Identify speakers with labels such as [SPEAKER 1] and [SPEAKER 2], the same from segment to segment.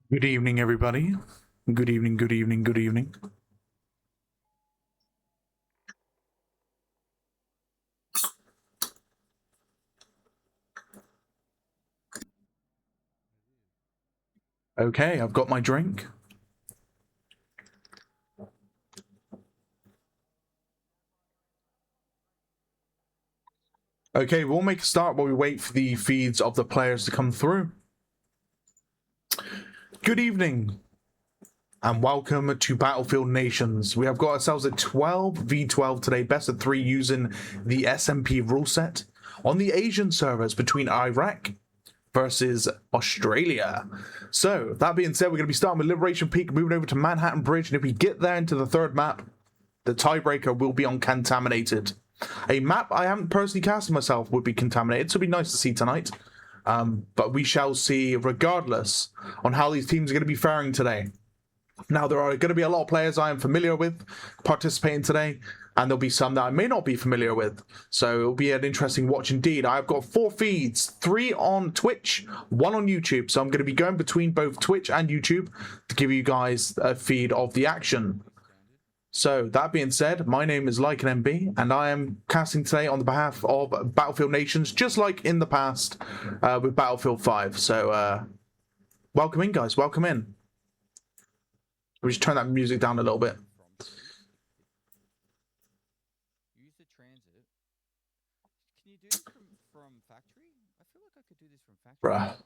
[SPEAKER 1] Good evening, everybody. Good evening, good evening, good evening. Okay, I've got my drink. Okay, we'll make a start while we wait for the feeds of the players to come through. Good evening, and welcome to Battlefield Nations. We have got ourselves a 12v12 today, best of 3 using the SMP rule set on the Asian servers between Iraq versus Australia. So, that being said, we're going to be starting with Liberation Peak, moving over to Manhattan Bridge, and if we get there into the third map, the tiebreaker will be on Contaminated. A map I haven't personally casted myself would be Contaminated, so it'd be nice to see tonight. But we shall see, regardless, on how these teams are going to be faring today. Now, there are going to be a lot of players I am familiar with participating today, and there'll be some that I may not be familiar with. So it'll be an interesting watch indeed. I've got 4 feeds, 3 on Twitch, 1 on YouTube. So I'm going to be going between both Twitch and YouTube to give you guys a feed of the action. So, that being said, my name is LikeAnMB, and I am casting today on the behalf of Battlefield Nations, just like in the past with Battlefield 5. So, welcome in, guys. Welcome in. We just turn that music down a little bit.
[SPEAKER 2] Use the transit. Can you do it from factory? I feel like I could do this from factory.
[SPEAKER 1] Bruh.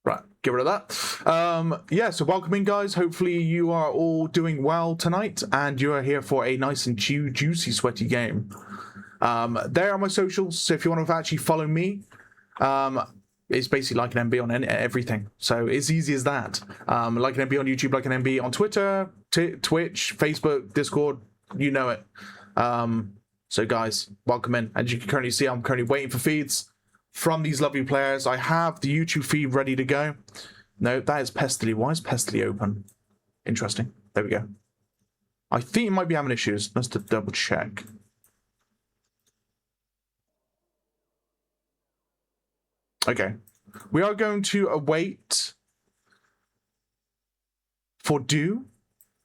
[SPEAKER 1] Right, get rid of that. Yeah, so welcome in, guys. Hopefully you are all doing well tonight, and you are here for a nice and juicy, sweaty game. There are my socials, so if you want to actually follow me, it's basically LikeAnMB on everything. So it's easy as that. LikeAnMB on YouTube, LikeAnMB on Twitter, Twitch, Facebook, Discord, you know it. So guys, welcome in. As you can currently see, I'm currently waiting for feeds from these lovely players. I have the YouTube feed ready to go. No, that is Pestily. Why is Pestily open? Interesting. There we go. I think it might be having issues. Let's double check. Okay. We are going to await for Do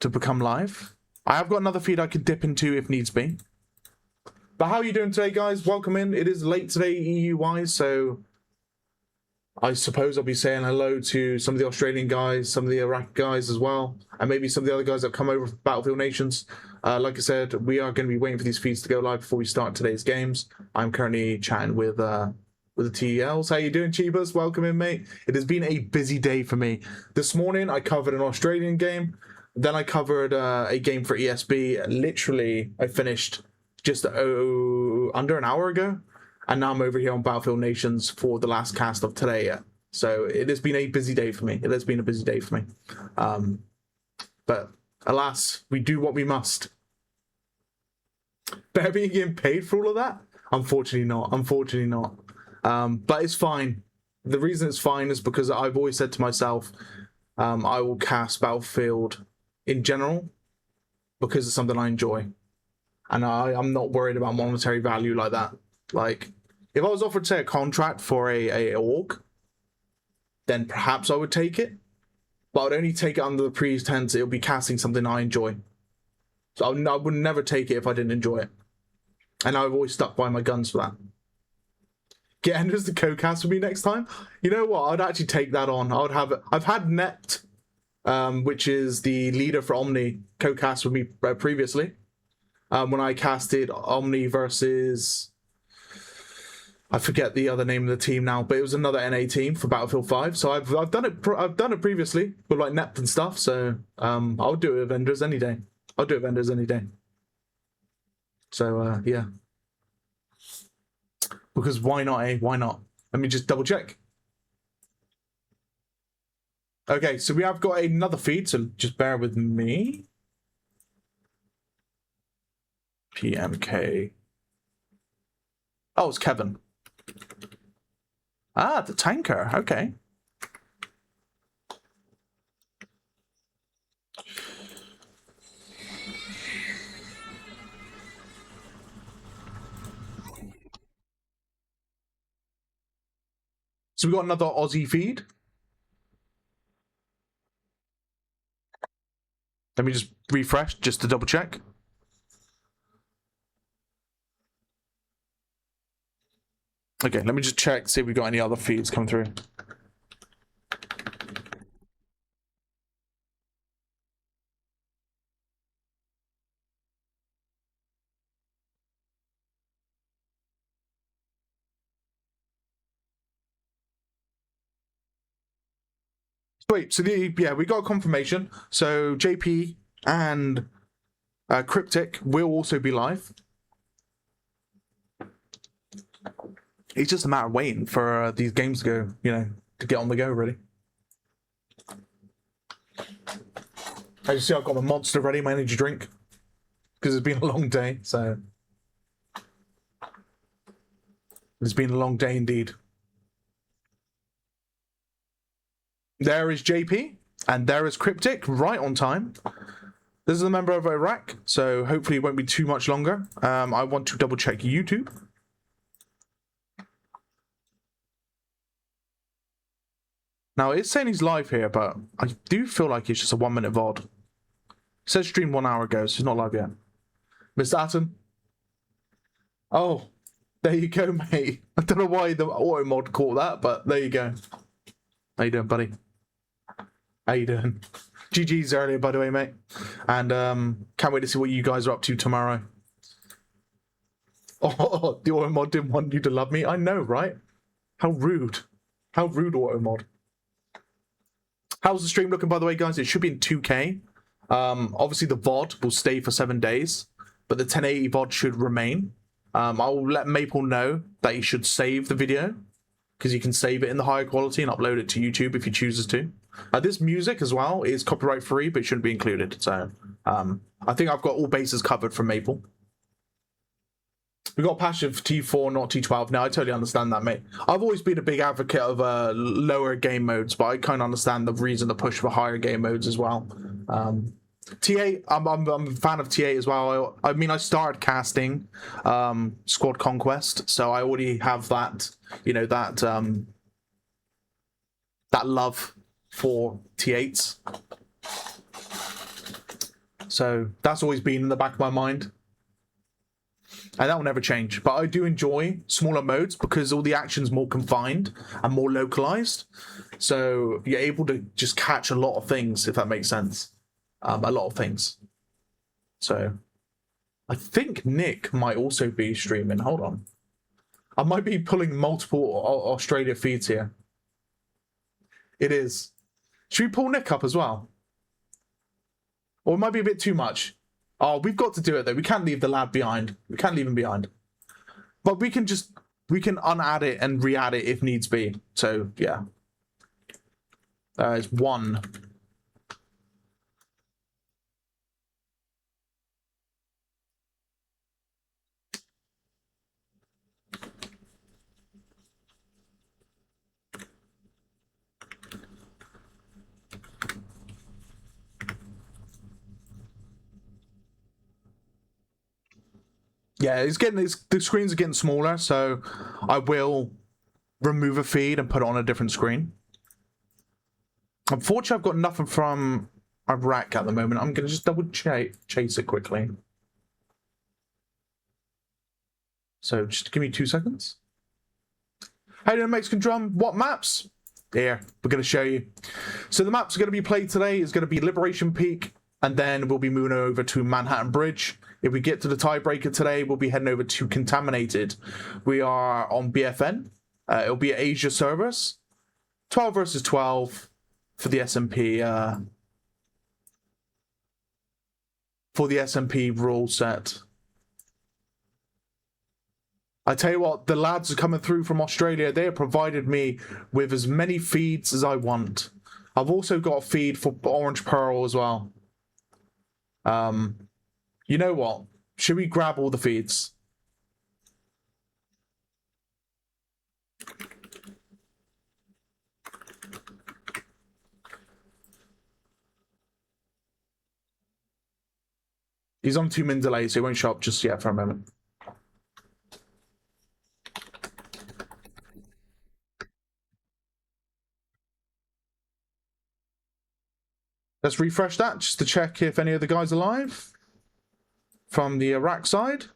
[SPEAKER 1] to become live. I have got another feed I can dip into if needs be. But how are you doing today, guys? Welcome in. It is late today, EU-wise, so I suppose I'll be saying hello to some of the Australian guys, some of the Iraq guys as well, and maybe some of the other guys that have come over from Battlefield Nations. Like I said, we are going to be waiting for these feeds to go live before we start today's games. I'm currently chatting with the TELs. How you doing, Cheebus? Welcome in, mate. It has been a busy day for me. This morning, I covered an Australian game. Then I covered a game for ESB. Literally, I finished just under an hour ago, and now I'm over here on Battlefield Nations for the last cast of today. So it has been a busy day for me. It has been a busy day for me. But alas, we do what we must. Better being getting paid for all of that? Unfortunately not. Unfortunately not. But it's fine. The reason it's fine is because I've always said to myself, I will cast Battlefield in general because it's something I enjoy. And I'm not worried about monetary value like that. Like, if I was offered, say, a contract for a org, then perhaps I would take it. But I would only take it under the pretense it'll be casting something I enjoy. So I would never take it if I didn't enjoy it. And I've always stuck by my guns for that. Get Enders to co-cast with me next time? You know what? I'd actually take that on. I've had Nept, which is the leader for Omni, co-cast with me previously. When I casted Omni versus, I forget the other name of the team now, but it was another NA team for Battlefield 5. So I've done it previously with like Nept and stuff. So I'll do it with Enders any day. I'll do it with Enders any day. So yeah, because why not? Why not? Let me just double check. Okay, so we have got another feed, so just bear with me. PMK. Oh, it's Kevin. Ah, the tanker. Okay. So we got another Aussie feed. Let me just refresh just to double check. Okay, let me just check, see if we got any other feeds come through. Wait, so we got a confirmation. So JP and Cryptic will also be live. It's just a matter of waiting for these games to go, to get on the go, really. As you see, I've got my Monster ready, my energy drink, because it's been a long day, so. It's been a long day indeed. There is JP, and there is Cryptic, right on time. This is a member of Iraq, so hopefully it won't be too much longer. I want to double check YouTube. Now, it's saying he's live here, but I do feel like it's just a 1 minute VOD. It says streamed 1 hour ago, so he's not live yet. Mr. Atom? Oh, there you go, mate. I don't know why the auto mod caught that, but there you go. How you doing, buddy? How you doing? GG's earlier, by the way, mate. And can't wait to see what you guys are up to tomorrow. Oh, the auto mod didn't want you to love me. I know, right? How rude. How rude, auto mod. How's the stream looking, by the way, guys? It should be in 2K. Obviously, the VOD will stay for 7 days, but the 1080 VOD should remain. I'll let Maple know that he should save the video, because you can save it in the higher quality and upload it to YouTube if he chooses to. This music as well is copyright free, but it shouldn't be included. So I think I've got all bases covered from Maple. We got passive T4, not T12. Now I totally understand that, mate. I've always been a big advocate of lower game modes, but I kind of understand the reason to push for higher game modes as well. T8, I'm a fan of T8 as well. I mean, I started casting Squad Conquest, so I already have that, that love for T8s. So that's always been in the back of my mind. And that will never change. But I do enjoy smaller modes because all the action's more confined and more localized. So you're able to just catch a lot of things, if that makes sense. A lot of things. So I think Nick might also be streaming. Hold on. I might be pulling multiple Australia feeds here. It is. Should we pull Nick up as well? Or it might be a bit too much. Oh, we've got to do it though. We can't leave the lad behind. We can't leave him behind. But we can unadd it and re-add it if needs be. So yeah. It's one. Yeah, the screens are getting smaller, so I will remove a feed and put it on a different screen. Unfortunately, I've got nothing from Iraq at the moment. I'm going to just double chase it quickly. So just give me 2 seconds. Hey there, Mexican Drum. What maps? Here, we're going to show you. So the maps are going to be played today is going to be Liberation Peak, and then we'll be moving over to Manhattan Bridge. If we get to the tiebreaker today, we'll be heading over to Contaminated. We are on BFN. It'll be Asia servers. 12 versus 12 for the SMP. For the SMP rule set. I tell you what, the lads are coming through from Australia. They have provided me with as many feeds as I want. I've also got a feed for Orange Pearl as well. You know what? Should we grab all the feeds? He's on 2 min delay, so he won't show up just yet for a moment. Let's refresh that just to check if any of the guys are live from the Iraq side.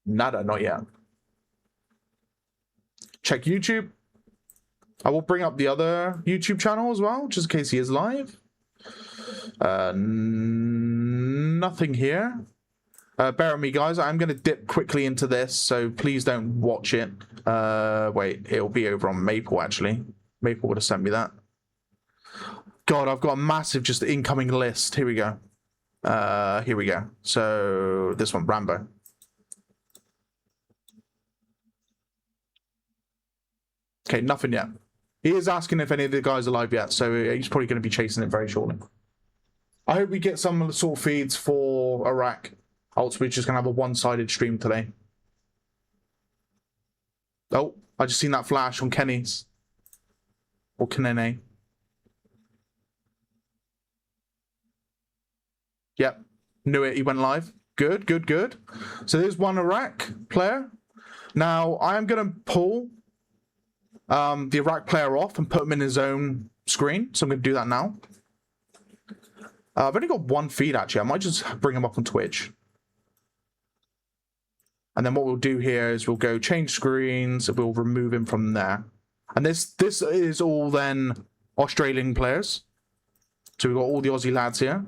[SPEAKER 1] Nada, not yet. Check YouTube. I will bring up the other YouTube channel as well, just in case he is live. Nothing here. Bear with me, guys. I'm going to dip quickly into this, so please don't watch it. Wait, it'll be over on Maple, actually. Maple would have sent me that. God, I've got a massive just incoming list. Here we go. Here we go. So this one, Rambo. Okay, nothing yet. He is asking if any of the guys are live yet, so he's probably going to be chasing it very shortly. I hope we get some sort of feeds for Iraq. Else we're just going to have a one-sided stream today. Oh, I just seen that flash on Kenny's. Or Kenene. Yep, knew it. He went live. Good, good, good. So there's one Iraq player. Now, I am going to pull the Iraq player off and put him in his own screen. So I'm going to do that now. I've only got one feed, actually. I might just bring him up on Twitch. And then what we'll do here is we'll go change screens. We'll remove him from there. And this is all then Australian players. So we've got all the Aussie lads here.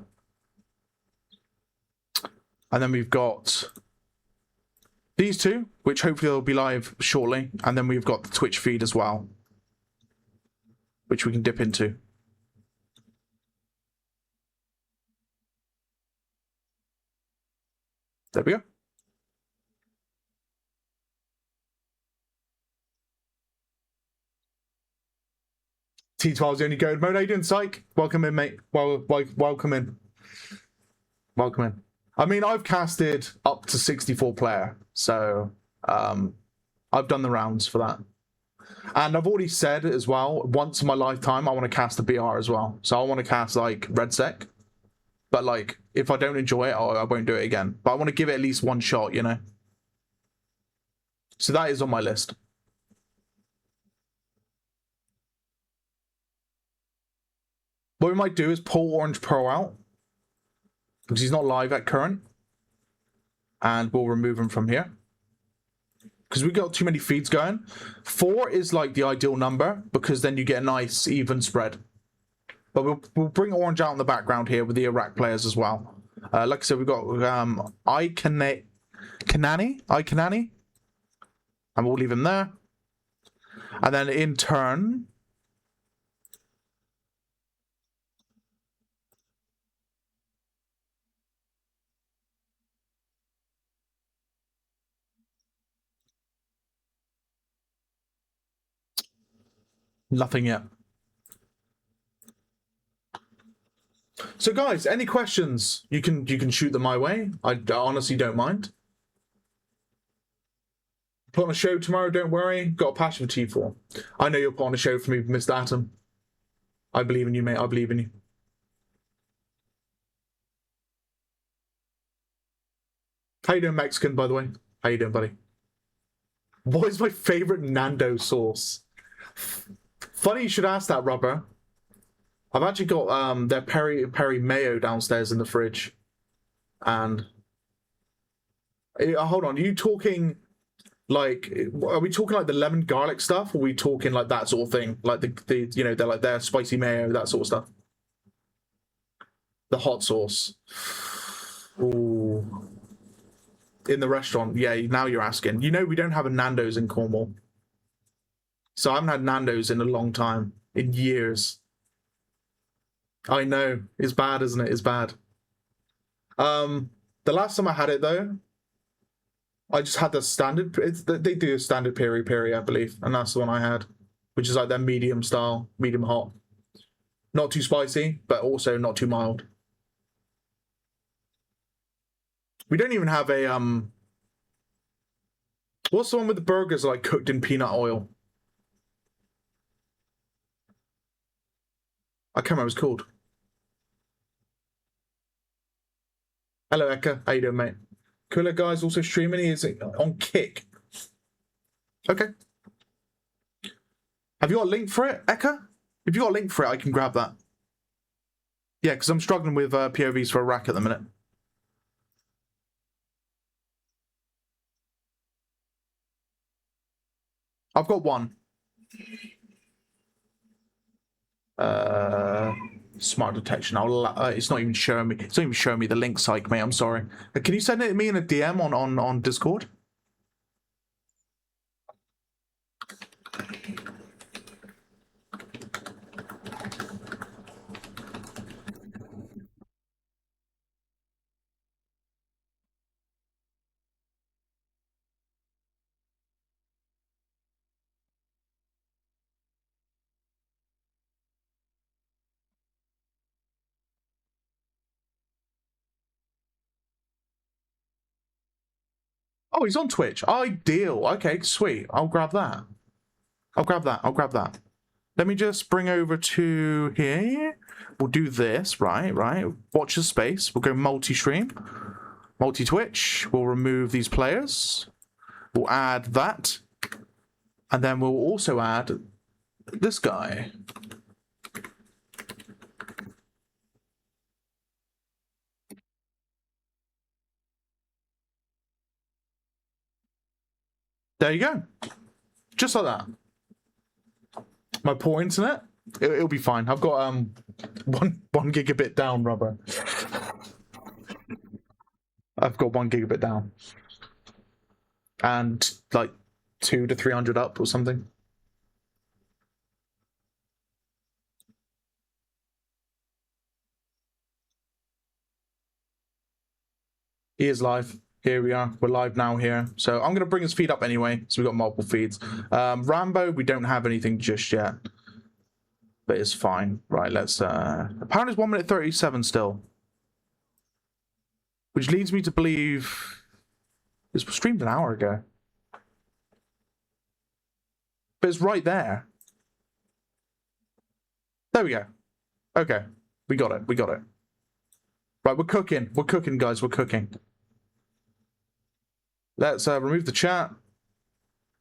[SPEAKER 1] And then we've got these two, which hopefully will be live shortly. And then we've got the Twitch feed as well, which we can dip into. There we go. T12's the only go mode. How you doing, Psych? Welcome in, mate. Welcome in. Welcome in. I mean, I've casted up to 64 player, so I've done the rounds for that. And I've already said as well, once in my lifetime, I want to cast a BR as well. So I want to cast like Red Sec. But like, if I don't enjoy it, I won't do it again. But I want to give it at least one shot, you know? So that is on my list. What we might do is pull Orange Pro out, because he's not live at current. And we'll remove him from here. Because we got too many feeds going. 4 is like the ideal number, because then you get a nice even spread. But we'll bring Orange out in the background here with the Iraq players as well. Like I said, we've got Kanani. And we'll leave him there. And then in turn, nothing yet. So guys, any questions? You can shoot them my way. I honestly don't mind. Put on a show tomorrow, don't worry. Got a passion for T4. I know you'll put on a show for me, Mr. Atom. I believe in you, mate. I believe in you. How you doing, Mexican, by the way? How you doing, buddy? What is my favorite Nando sauce? Funny you should ask that, Rubber. I've actually got their peri mayo downstairs in the fridge. And hold on, are you talking like, are we talking like the lemon garlic stuff, or are we talking like that sort of thing, like the you know, they're like their spicy mayo, that sort of stuff? The hot sauce. Ooh. In the restaurant, yeah. Now you're asking. You know, we don't have a Nando's in Cornwall, so I haven't had Nando's in a long time, in years. I know, it's bad, isn't it? It's bad. The last time I had it though, I just had the standard. They do a standard peri, I believe, and that's the one I had, which is like their medium style, medium hot, not too spicy, but also not too mild. We don't even have a what's the one with the burgers like cooked in peanut oil? I can't remember what it's called. Hello, Eka. How you doing, mate? Cooler Guy's also streaming. He is on Kick. Okay. Have you got a link for it, Eka? If you got a link for it, I can grab that. Yeah, because I'm struggling with POVs for Iraq at the minute. I've got one. Smart detection. It's not even showing me. It's not even showing me the link site, mate. I'm sorry. Can you send it to me in a DM on Discord? Oh, he's on Twitch. Ideal. Okay, sweet. I'll grab that. I'll grab that. Let me just bring over to here. We'll do this, right. Watch the space. We'll go multi-stream, multi-Twitch. We'll remove these players. We'll add that. And then we'll also add this guy. There you go. Just like that. My poor internet, it'll be fine. I've got one gigabit down, rubber. I've got 1 gigabit down. And like 200 to 300 up or something. He is live. Here we are. We're live now here. So I'm going to bring his feed up anyway. So we've got multiple feeds. Rambo, we don't have anything just yet. But it's fine. Right, let's... apparently it's 1 minute 37 still. Which leads me to believe... It was streamed an hour ago. But it's right there. There we go. Okay. We got it. Right, we're cooking. We're cooking, guys. We're cooking. Let's remove the chat.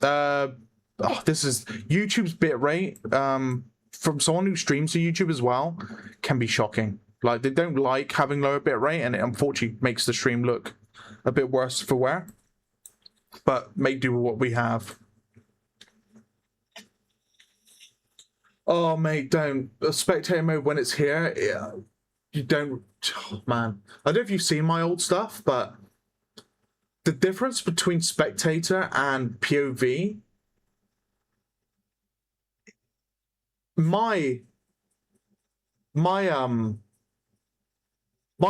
[SPEAKER 1] This is YouTube's bit rate. From someone who streams to YouTube as well, can be shocking. Like, they don't like having lower bit rate, and it unfortunately makes the stream look a bit worse for wear. But make do with what we have. Oh, mate, don't. Spectator mode when it's here, you don't... Oh, man. I don't know if you've seen my old stuff, but the difference between spectator and POV, my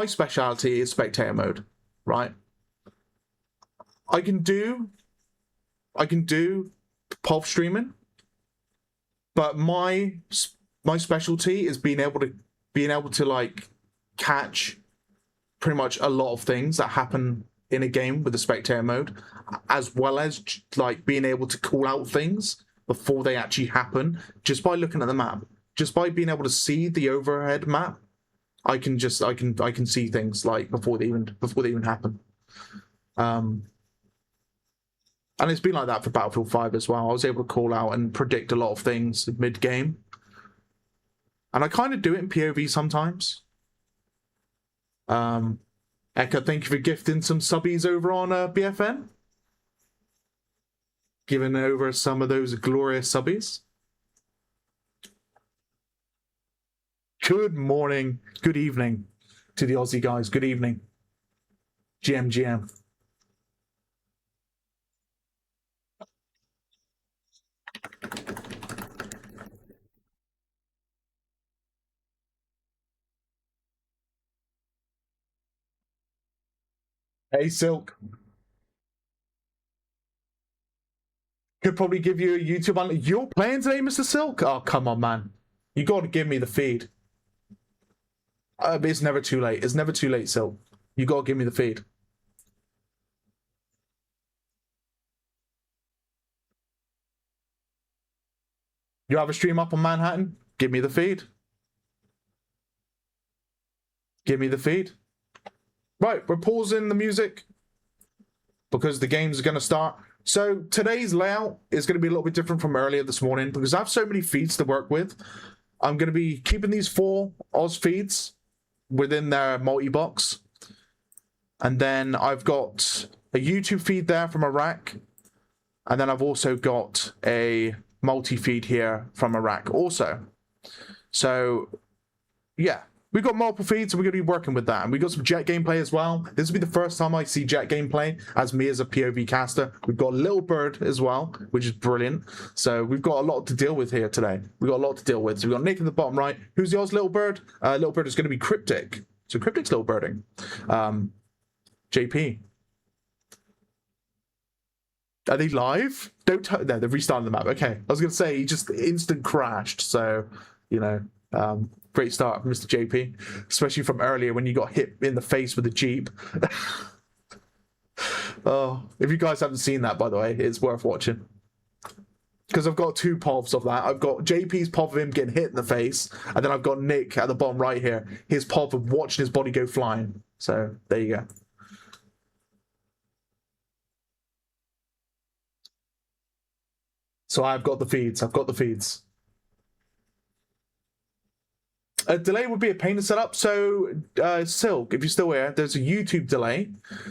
[SPEAKER 1] specialty is spectator mode, right? I can do POV streaming, but my specialty is being able to like catch pretty much a lot of things that happen in a game with the spectator mode, as well as like being able to call out things before they actually happen just by looking at the map. Just by being able to see the overhead map, I can see things like before they even happen. And it's been like that for Battlefield 5 as well. I was able to call out and predict a lot of things mid-game. And I kind of do it in POV sometimes. Eka, thank you for gifting some subbies over on BFN. Giving over some of those glorious subbies. Good morning, good evening to the Aussie guys. Good evening. GM. Hey, Silk. Could probably give you a YouTube on. You're playing today, Mr. Silk? Oh, come on, man. You got to give me the feed. It's never too late. It's never too late, Silk. You got to give me the feed. You have a stream up on Manhattan? Give me the feed. Give me the feed. Right, we're pausing the music because the game's going to start So today's layout is going to be a little bit different from earlier this morning because I have so many feeds to work with. I'm going to be keeping these 4 Oz feeds within their multi-box. And then I've got a YouTube feed there from Iraq. And then I've also got a multi-feed here from Iraq also. So, yeah. We've got multiple feeds, and we're going to be working with that. And we've got some Jet gameplay as well. This will be the first time I see Jet gameplay as me as a POV caster. We've got Little Bird as well, which is brilliant. So we've got a lot to deal with here today. We've got a lot to deal with. So we've got Nick in the bottom right. Who's the Oz Little Bird? Little Bird is going to be Cryptic. So Cryptic's Little Birding. JP. Are they live? No, they're restarting the map. Okay. I was going to say, he just instant crashed. So, you know... great start, Mr. JP, especially from earlier when you got hit in the face with a Jeep. Oh, if you guys haven't seen that, by the way, it's worth watching. Because I've got 2 povs of that. I've got JP's pov of him getting hit in the face, and then I've got Nick at the bottom right here, his pov of watching his body go flying. So, there you go. So I've got the feeds. A delay would be a pain to set up. So, Silk, if you're still here, there's a YouTube delay.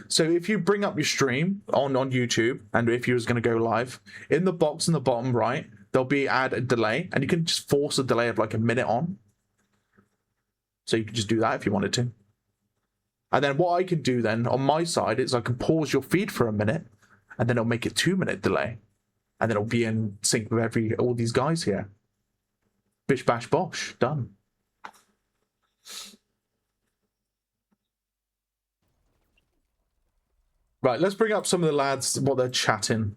[SPEAKER 1] So if you bring up your stream on YouTube, and if you was going to go live, in the box in the bottom right, there'll be add a delay, and you can just force a delay of like a minute on. So you can just do that if you wanted to. And then what I can do then on my side is I can pause your feed for a minute, and then it'll make a 2-minute delay. And then it'll be in sync with all these guys here. Bish bash bosh, done. Right, let's bring up some of the lads, what they're chatting.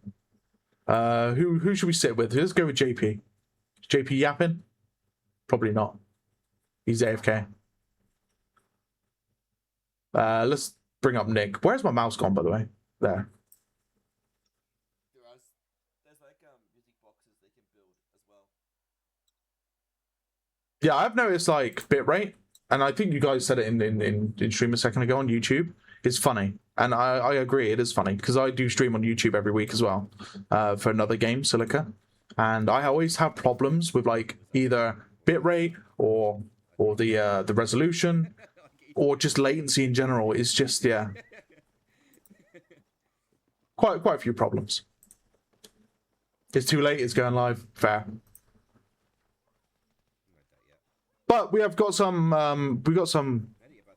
[SPEAKER 1] Who should we sit with? Let's go with JP. Is JP yapping? Probably not. He's AFK. Let's bring up Nick. Where's my mouse gone, by the way? There.
[SPEAKER 3] There's like music boxes they can build as well.
[SPEAKER 1] Yeah, I've noticed like bitrate, and I think you guys said it in stream a second ago on YouTube. It's funny, and I agree, it is funny because I do stream on YouTube every week as well for another game, Silica, and I always have problems with like either bitrate or the resolution or just latency in general. It's just quite a few problems. It's too late. It's going live. Fair. But we have got some. We got some.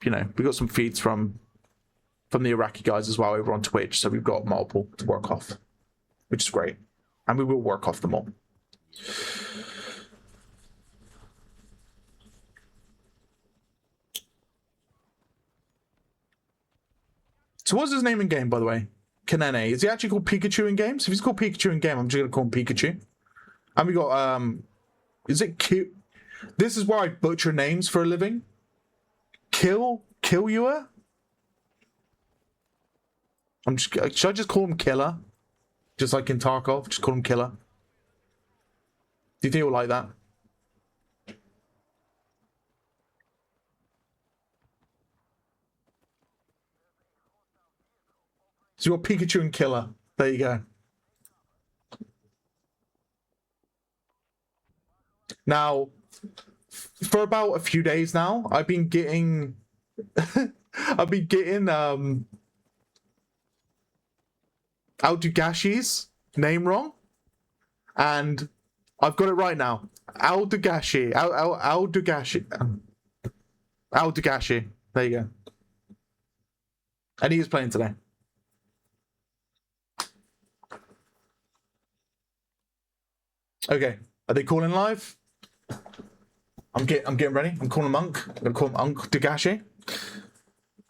[SPEAKER 1] You know, we got some feeds from the Iraqi guys as well over on Twitch, so we've got multiple to work off, which is great, and we will work off them all. So what's his name in game, by the way? Kanene. Is he actually called Pikachu in games? If he's called Pikachu in game, I'm just gonna call him Pikachu. And we got is it cute? This is where I butcher names for a living. Kill you? Should I just call him Killer? Just like in Tarkov, just call him Killer. Do you feel like that? So you got Pikachu and Killer. There you go. Now, for about a few days now, I've been getting Al-Dugashi's name wrong, and I've got it right now. Al-Dugashi. Al-Dugashi. Al-Dugashi. There you go. And he is playing today. Okay. Are they calling live? I'm getting ready. I'm calling him Unc. I'm gonna call him Uncle Dugashi.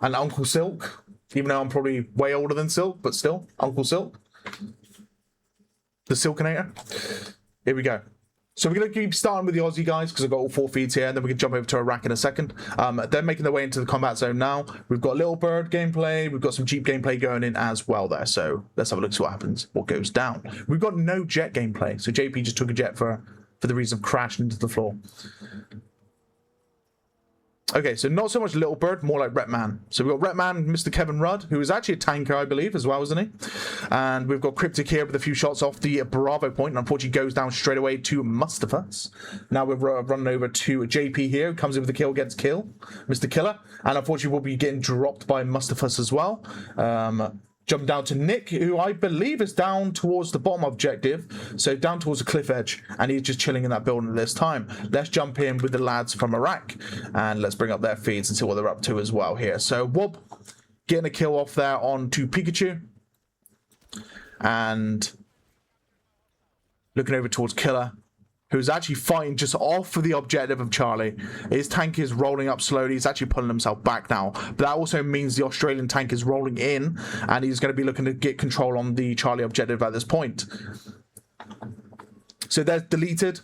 [SPEAKER 1] And Uncle Silk. Even though I'm probably way older than Silk, but still, Uncle Silk. The Silkinator. Here we go. So we're going to keep starting with the Aussie guys because I've got all 4 feeds here, and then we can jump over to Iraq in a second. They're making their way into the combat zone now. We've got Little Bird gameplay. We've got some Jeep gameplay going in as well there. So let's have a look, see what happens, what goes down. We've got no Jet gameplay. So JP just took a Jet for the reason of crashing into the floor. Okay, so not so much Little Bird, more like Retman. So we've got Retman, Mr. Kevin Rudd, who is actually a tanker, I believe, as well, isn't he? And we've got Cryptic here with a few shots off the Bravo point, and unfortunately goes down straight away to Mustafas. Now we're running over to JP here, who comes in with the kill, gets kill, Mr. Killer, and unfortunately will be getting dropped by Mustafas as well. Jump down to Nick, who I believe is down towards the bottom objective, so down towards the cliff edge, and he's just chilling in that building at this time. Let's jump in with the lads from Iraq, and let's bring up their feeds and see what they're up to as well here. So Wob getting a kill off there onto Pikachu, and looking over towards Killer, who's actually fighting just off of the objective of Charlie. His tank is rolling up slowly. He's actually pulling himself back now. But that also means the Australian tank is rolling in, and he's going to be looking to get control on the Charlie objective at this point. So there's deleted.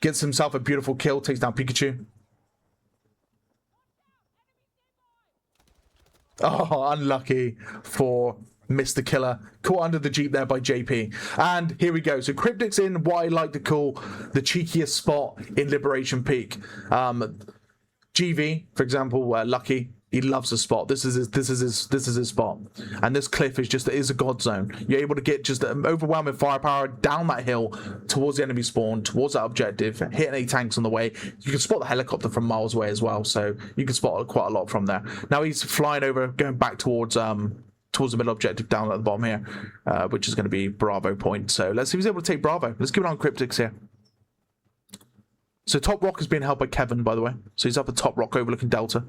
[SPEAKER 1] Gets himself a beautiful kill. Takes down Pikachu. Oh, unlucky for Mr. Killer. Caught under the Jeep there by JP. And here we go. So Cryptic's in what I like to call the cheekiest spot in Liberation Peak. GV, for example, Lucky, he loves the spot. This is his spot. And this cliff is a god zone. You're able to get just an overwhelming firepower down that hill towards the enemy spawn, towards that objective, hit any tanks on the way. You can spot the helicopter from miles away as well, so you can spot quite a lot from there. Now he's flying over, going back towards the middle objective down at the bottom here, which is going to be Bravo point. So let's see if he's able to take Bravo. Let's keep it on Cryptics here. So top rock is being held by Kevin, by the way. So he's up at top rock overlooking Delta.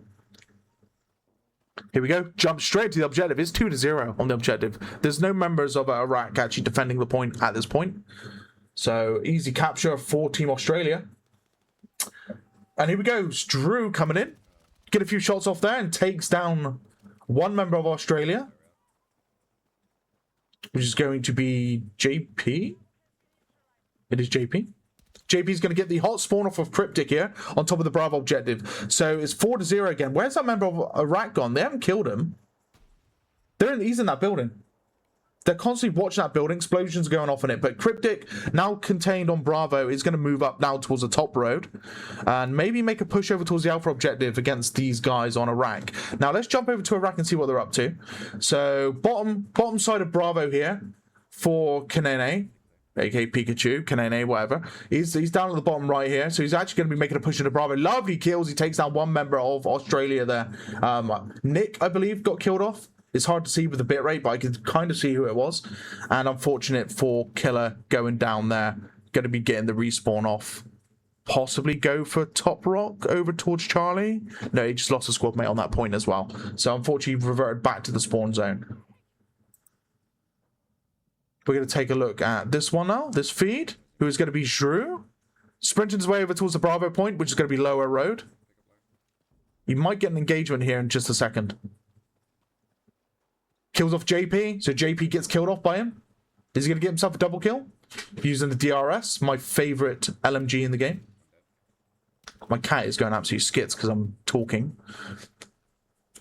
[SPEAKER 1] Here we go. Jump straight to the objective. It's 2-0 on the objective. There's no members of Iraq actually defending the point at this point. So easy capture for Team Australia. And here we go. Drew coming in. Get a few shots off there and takes down one member of Australia, which is going to be JP. It is JP. JP's going to get the hot spawn off of Cryptic here on top of the Bravo objective. So it's 4-0 again. Where's that member of Iraq gone? They haven't killed him. He's in that building. They're constantly watching that building. Explosions going off in it. But Cryptic, now contained on Bravo, is going to move up now towards the top road and maybe make a push over towards the Alpha objective against these guys on Iraq. Now let's jump over to Iraq and see what they're up to. So bottom side of Bravo here for Kanene, aka Pikachu, Kanene, whatever. He's down at the bottom right here. So he's actually going to be making a push into Bravo. Lovely kills. He takes down one member of Australia there. Nick, I believe, got killed off. It's hard to see with the bitrate, but I can kind of see who it was. And unfortunate for Killer going down there. Going to be getting the respawn off. Possibly go for top rock over towards Charlie. No, he just lost a squad mate on that point as well. So unfortunately reverted back to the spawn zone. We're going to take a look at this one now. This feed, who is going to be Drew. Sprinting his way over towards the Bravo point, which is going to be lower road. You might get an engagement here in just a second. Kills off JP, so JP gets killed off by him. Is he going to get himself a double kill? Using the DRS, my favorite LMG in the game. My cat is going absolutely skits because I'm talking.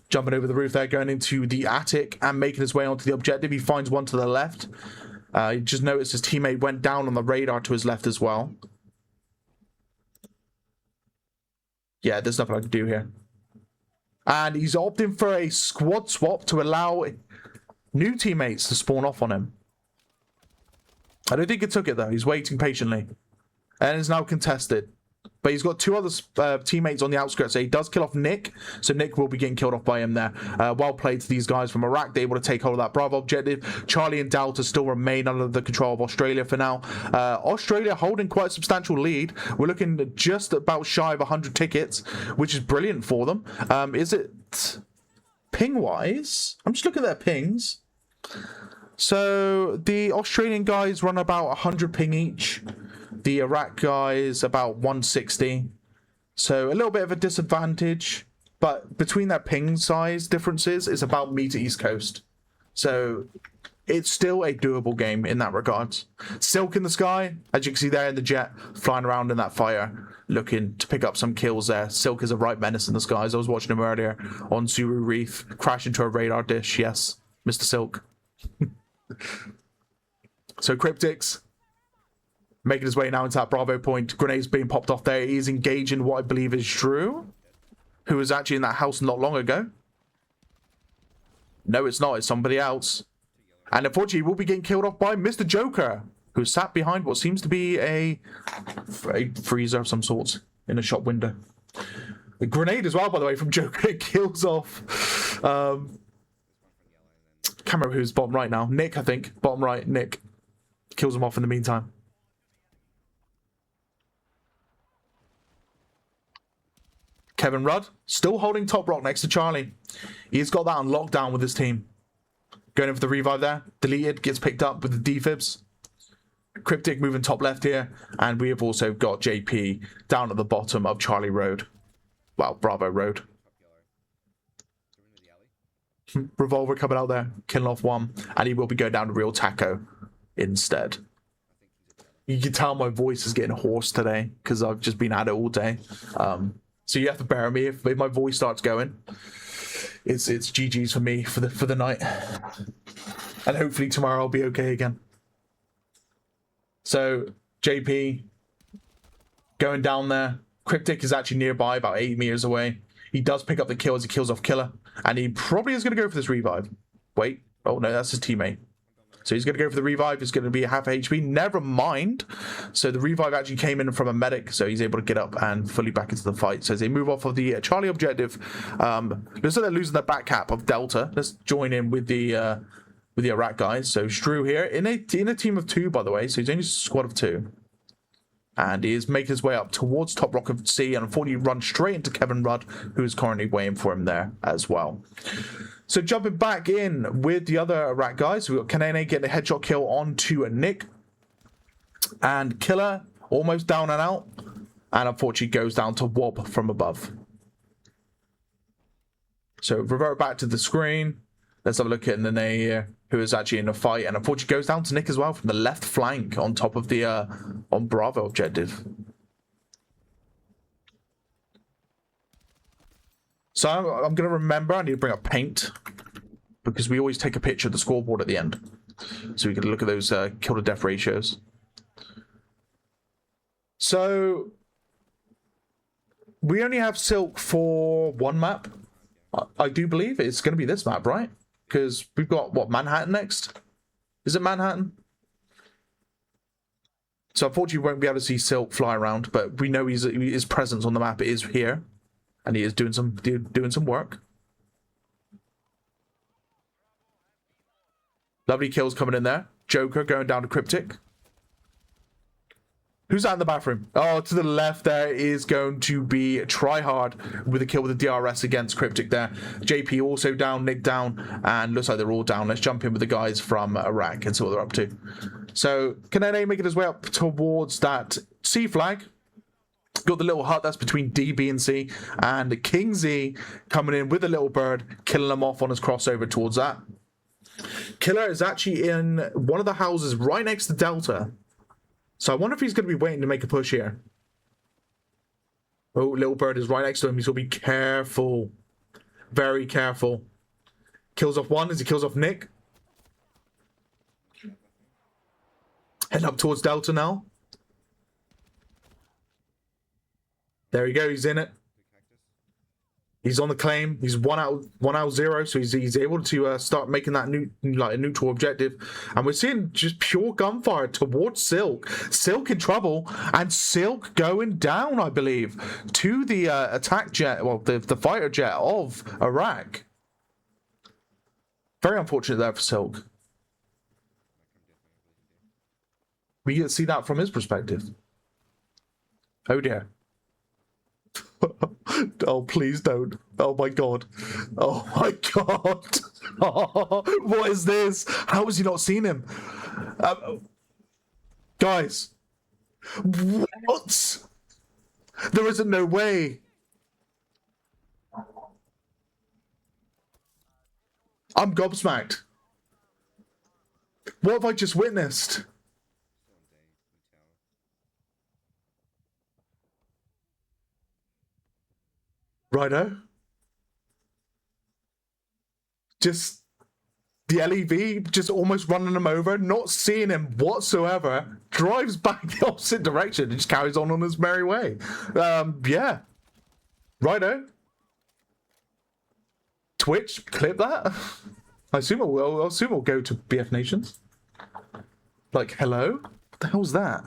[SPEAKER 1] Jumping over the roof there, going into the attic and making his way onto the objective. He finds one to the left. He just noticed his teammate went down on the radar to his left as well. Yeah, there's nothing I can do here. And he's opting for a squad swap to allow new teammates to spawn off on him. I don't think he took it though. He's waiting patiently. And it's now contested. But he's got two other teammates on the outskirts. So he does kill off Nick. So Nick will be getting killed off by him there. Well played to these guys from Iraq. They're able to take hold of that Bravo objective. Charlie and Delta still remain under the control of Australia for now. Australia holding quite a substantial lead. We're looking just about shy of 100 tickets, which is brilliant for them. Is it ping-wise? I'm just looking at their pings. So the Australian guys run about 100 ping each. The Iraq guys about 160. So a little bit of a disadvantage. But between that ping size differences, it's about me to East Coast. So it's still a doable game in that regard. Silk in the sky, as you can see there in the jet, flying around in that fire, looking to pick up some kills there. Silk is a right menace in the skies. I was watching him earlier on Zuru Reef, crash into a radar dish. Yes, Mr. Silk. So Cryptics making his way now into that Bravo point. Grenades being popped off there. He's engaging what I believe is Drew. who was actually in that house not long ago. No, it's not. It's somebody else. And unfortunately, we'll be getting killed off by Mr. Joker, who sat behind what seems to be a freezer of some sort in a shop window. A grenade as well, by the way, from Joker. It kills off. Can't remember who's bottom right now. Nick, I think. Bottom right, Nick. Kills him off in the meantime. Kevin Rudd, still holding top rock next to Charlie. He's got that on lockdown with his team. Going in for the revive there. Deleted, gets picked up with the defibs. Cryptic moving top left here. And we have also got JP down at the bottom of Charlie Road. Well, Bravo Road. Revolver coming out there, killing off one. And he will be going down to Real Taco instead. You can tell my voice is getting hoarse today because I've just been at it all day. So you have to bear with me if my voice starts going. It's GG's for me for the night, and hopefully tomorrow I'll be okay again. So JP going down there. Cryptic is actually nearby, about 8 meters away. He does pick up the kill as he kills off Killer, and he probably is going to go for this revive. Wait, oh no, that's his teammate. So he's going to go for the revive. It's going to be half HP. Never mind. So the revive actually came in from a medic. So he's able to get up and fully back into the fight. So as they move off of the Charlie objective, looks like they're losing their back cap of Delta. Let's join in with the Iraq guys. So Strew here in a team of 2, by the way. So he's only a squad of 2. And he is making his way up towards top rock of C. And unfortunately runs straight into Kevin Rudd, who is currently waiting for him there as well. So jumping back in with the other Iraq guys, we've got Kanene getting a headshot kill onto Nick. And Killer almost down and out. And unfortunately goes down to Wob from above. So revert back to the screen. Let's have a look at Nene here, who is actually in a fight. And unfortunately goes down to Nick as well from the left flank on top of the on Bravo objective. So I'm going to remember, I need to bring up paint, because we always take a picture of the scoreboard at the end. So we can look at those kill to death ratios. So we only have Silk for one map. I do believe it's going to be this map, right? Because we've got, what, Manhattan next? Is it Manhattan? So unfortunately we won't be able to see Silk fly around, but we know his presence on the map is here. And he is doing some work. Lovely kills coming in there. Joker going down to Cryptic. Who's out in the bathroom? Oh, to the left there is going to be Tryhard with a kill with the DRS against Cryptic there. JP also down, Nick down, and looks like they're all down. Let's jump in with the guys from Iraq and see what they're up to. So Kanene making his way up towards that C flag. Got the little hut that's between D, B, and C. And King Z coming in with a little bird, killing him off on his crossover towards that. Killer is actually in one of the houses right next to Delta. So I wonder if he's going to be waiting to make a push here. Oh, little bird is right next to him. He's going to be careful. Very careful. Kills off one as he kills off Nick. Heading up towards Delta now. There we go, he's in it. He's on the claim. He's one out 0, so he's able to start making that a neutral objective. And we're seeing just pure gunfire towards Silk. Silk in trouble, and Silk going down, I believe, to the attack jet, well, the fighter jet of Iraq. Very unfortunate there for Silk. We get to see that from his perspective. Oh dear. Oh, please don't. Oh my god. Oh my god. Oh, what is this? How has he not seen him? Guys. What? There isn't no way. I'm gobsmacked. What have I just witnessed? Righto. Just the LEV just almost running him over, not seeing him whatsoever, drives back the opposite direction and just carries on his merry way. Yeah. Righto. Twitch, clip that. I assume it'll go to BFNations. Like, hello? What the hell's that?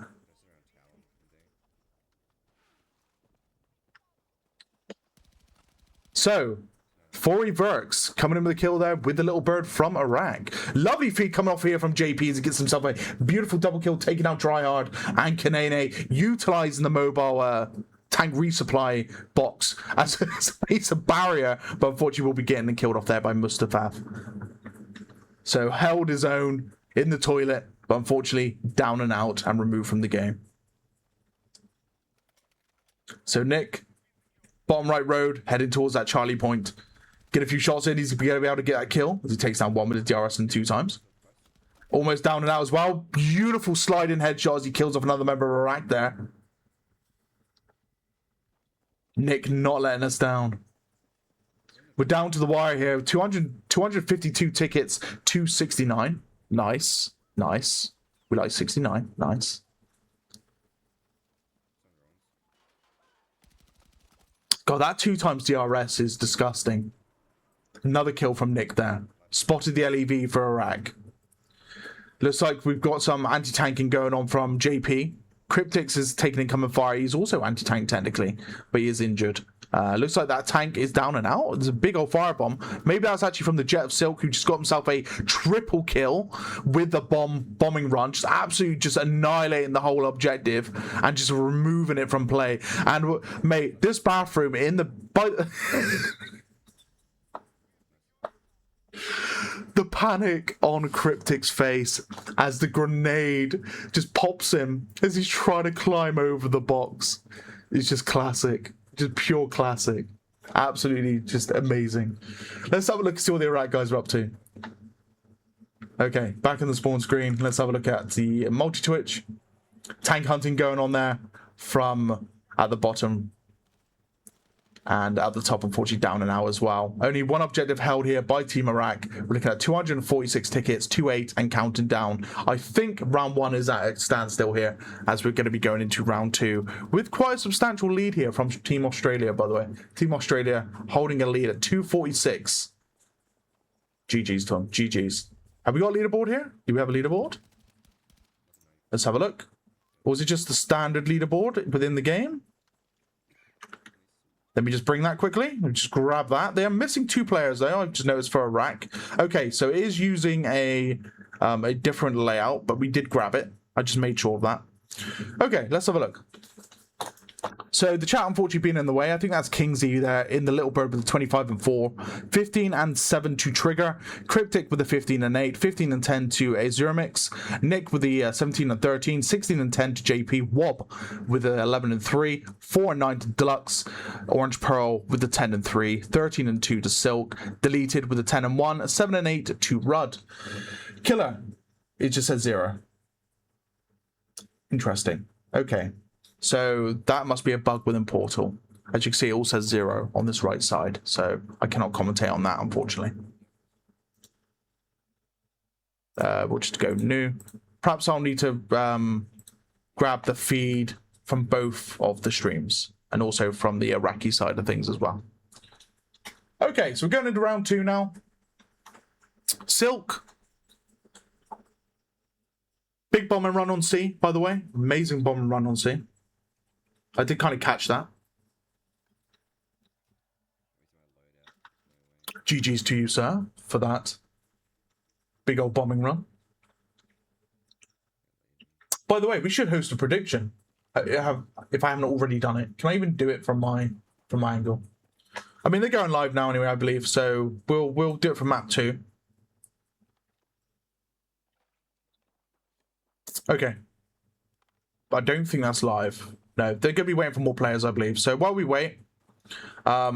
[SPEAKER 1] So, Fori Verks coming in with a kill there with the little bird from Iraq. Lovely feed coming off here from JP as he gets himself a beautiful double kill, taking out Dryhard and Kanene, utilizing the mobile tank resupply box as a barrier, but unfortunately will be getting killed off there by Mustafa. So held his own in the toilet, but unfortunately down and out and removed from the game. So Nick, bottom right road, heading towards that Charlie point. Get a few shots in, he's going to be able to get that kill as he takes down one with the DRS and 2 times. Almost down and out as well. Beautiful sliding headshot as he kills off another member of Iraq there. Nick not letting us down. We're down to the wire here. 252 tickets, 269. Nice. Nice. We like 69. Nice. God, that 2 times DRS is disgusting. Another kill from Nick there. Spotted the LEV for Iraq. Looks like we've got some anti-tanking going on from JP. Cryptix is taking incoming fire. He's also anti-tank technically, but he is injured. Looks like that tank is down and out. There's a big old firebomb. Maybe that's actually from the Jet of Silk, who just got himself a triple kill with the bombing run. Just absolutely just annihilating the whole objective and just removing it from play. And mate, this bathroom in the... The panic on Cryptic's face as the grenade just pops him as he's trying to climb over the box. It's just classic. Just pure classic. Absolutely just amazing. Let's have a look and see what the Iraq guys are up to. Okay, back on the spawn screen. Let's have a look at the multi-twitch. Tank hunting going on there from at the bottom. And at the top, unfortunately, down and out as well. Only one objective held here by Team Iraq. We're looking at 246 tickets, 2-8, and counting down. I think round 1 is at a standstill here, as we're going to be going into round 2 with quite a substantial lead here from Team Australia, by the way. Team Australia holding a lead at 246. GG's, Tom. GG's. Have we got a leaderboard here? Do we have a leaderboard? Let's have a look. Or was it just the standard leaderboard within the game? Let me just bring that quickly. Let me just grab that. They are missing 2 players though. I've just noticed for Iraq. Okay, so it is using a different layout, but we did grab it. I just made sure of that. Okay, let's have a look. So the chat unfortunately being in the way. I think that's Kingsley there in the little bird with the 25 and 4, 15 and 7 to Trigger, Cryptic with the 15 and 8, 15 and 10 to Azurmix, Nick with the 17 and 13, 16 and 10 to JP, Wob with the 11 and 3, 4 and 9 to Deluxe, Orange Pearl with the 10 and 3, 13 and 2 to Silk, Deleted with the 10 and 1, 7 and 8 to Rudd. Killer, it just says 0. Interesting. Okay. So that must be a bug within Portal. As you can see, it all says 0 on this right side. So I cannot commentate on that, unfortunately. We'll just go new. Perhaps I'll need to grab the feed from both of the streams and also from the Iraqi side of things as well. Okay, so we're going into round 2 now. Silk. Big bomb and run on C, by the way. Amazing bomb and run on C. I did kind of catch that. GG's to you, sir, for that big old bombing run. By the way, we should host a prediction. If I haven't already done it, can I even do it from my angle? I mean, they're going live now anyway, I believe. So we'll do it from map 2. Okay. I don't think that's live. No, they're going to be waiting for more players, I believe. So while we wait, while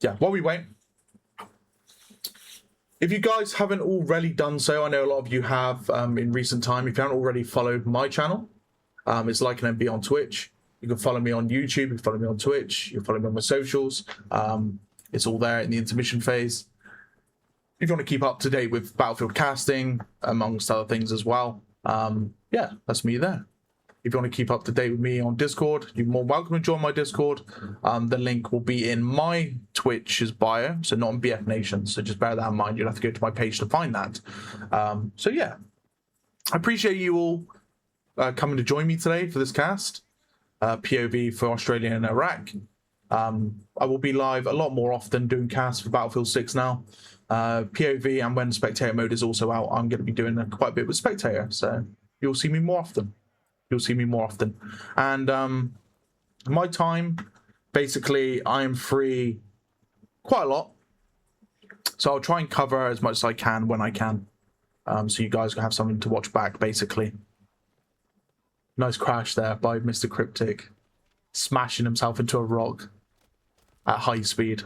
[SPEAKER 1] we wait, if you guys haven't already done so, I know a lot of you have in recent time. If you haven't already followed my channel, it's Like an MB on Twitch. You can follow me on YouTube. You can follow me on Twitch. You can follow me on my socials. It's all there in the intermission phase. If you want to keep up to date with Battlefield casting, amongst other things as well, yeah, that's me there. if you want to keep up to date with me on Discord, you're more welcome to join my Discord. The link will be in my Twitch's bio, so not in BFNations. So just bear that in mind. You'll have to go to my page to find that. So yeah, I appreciate you all coming to join me today for this cast. POV for Australia and Iraq. I will be live a lot more often doing casts for Battlefield 6 now. POV, and when spectator mode is also out, I'm going to be doing quite a bit with spectator, so you'll see me more often. And my time, basically, I'm free quite a lot, so I'll try and cover as much as I can when I can, so you guys can have something to watch back, basically. Nice crash there by Mr. Cryptic, smashing himself into a rock at high speed.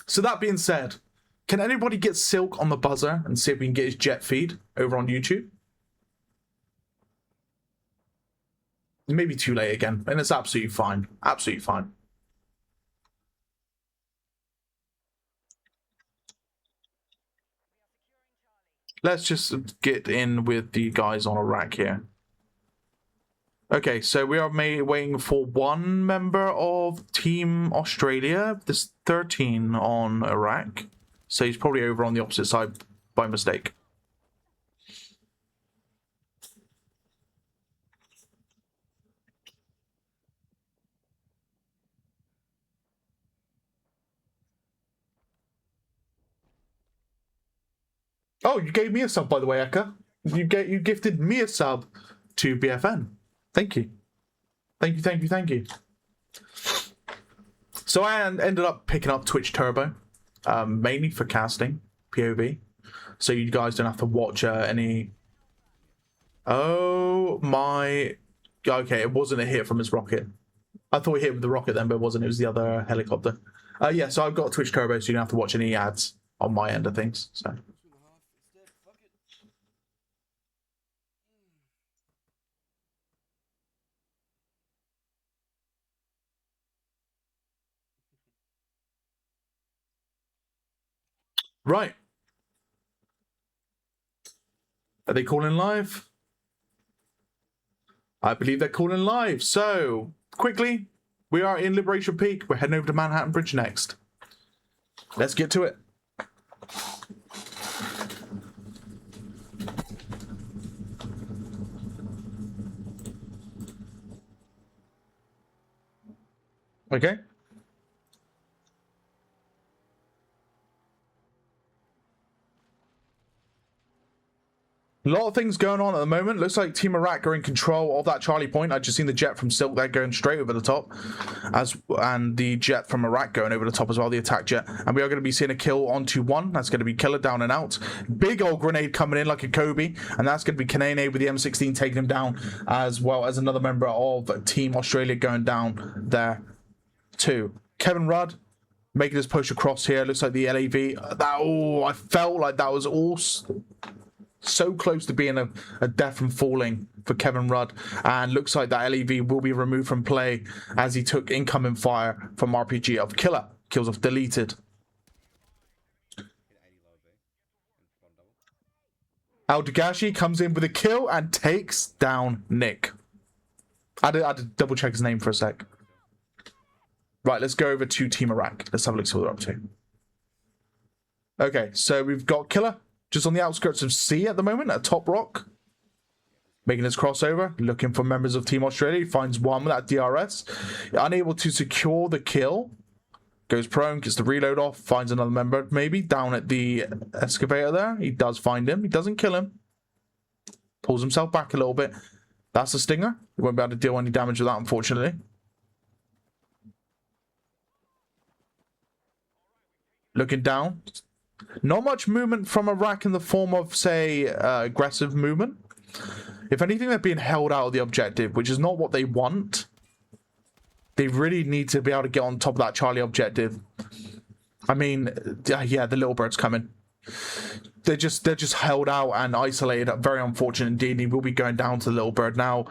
[SPEAKER 1] So that being said, can anybody get Silk on the buzzer and see if we can get his jet feed over on YouTube? Maybe too late again, and it's absolutely fine. Absolutely fine. Let's just get in with the guys on Iraq here. Okay, so we are waiting for one member of Team Australia. There's 13 on Iraq. So he's probably over on the opposite side by mistake. Oh, you gave me a sub, by the way, Eka. You gifted me a sub to BFN. Thank you. Thank you. So I ended up picking up Twitch Turbo, mainly for casting, POV. So you guys don't have to watch any... Oh my... Okay, it wasn't a hit from his rocket. I thought he hit with the rocket then, but it wasn't. It was the other helicopter. Yeah, so I've got Twitch Turbo, so you don't have to watch any ads on my end of things. So... Right. Are they calling live? I believe they're calling live. So, quickly, we are in Liberation Peak. We're heading over to Manhattan Bridge next. Let's get to it. Okay. A lot of things going on at the moment. Looks like Team Iraq are in control of that Charlie point. I just seen the jet from Silk there going straight over the top, and the jet from Iraq going over the top as well, the attack jet. And we are going to be seeing a kill onto one. That's going to be Killer down and out. Big old grenade coming in like a Kobe, and that's going to be Kanene with the M16 taking him down, as well as another member of Team Australia going down there too. Kevin Rudd making his push across here. Looks like the LAV. I felt like that was all so close to being a death from falling for Kevin Rudd, and looks like that LEV will be removed from play as he took incoming fire from RPG of Killer. Kills off deleted. Al Dagashi comes in with a kill and takes down Nick. I had to double check his name for a sec. Right, let's go over to Team Iraq. Let's have a look see what they're up to. Okay, so we've got Killer just on the outskirts of C at the moment, at Top Rock. Making his crossover, looking for members of Team Australia. He finds one with that DRS. Unable to secure the kill. Goes prone, gets the reload off, finds another member, maybe, down at the excavator there. He does find him. He doesn't kill him. Pulls himself back a little bit. That's a stinger. He won't be able to deal any damage with that, unfortunately. Looking down. Not much movement from Iraq in the form of, say, aggressive movement. If anything, they're being held out of the objective, which is not what they want. They really need to be able to get on top of that Charlie objective. I mean, yeah, the little bird's coming. they're just held out and isolated. Very unfortunate indeed. He will be going down to the little bird now.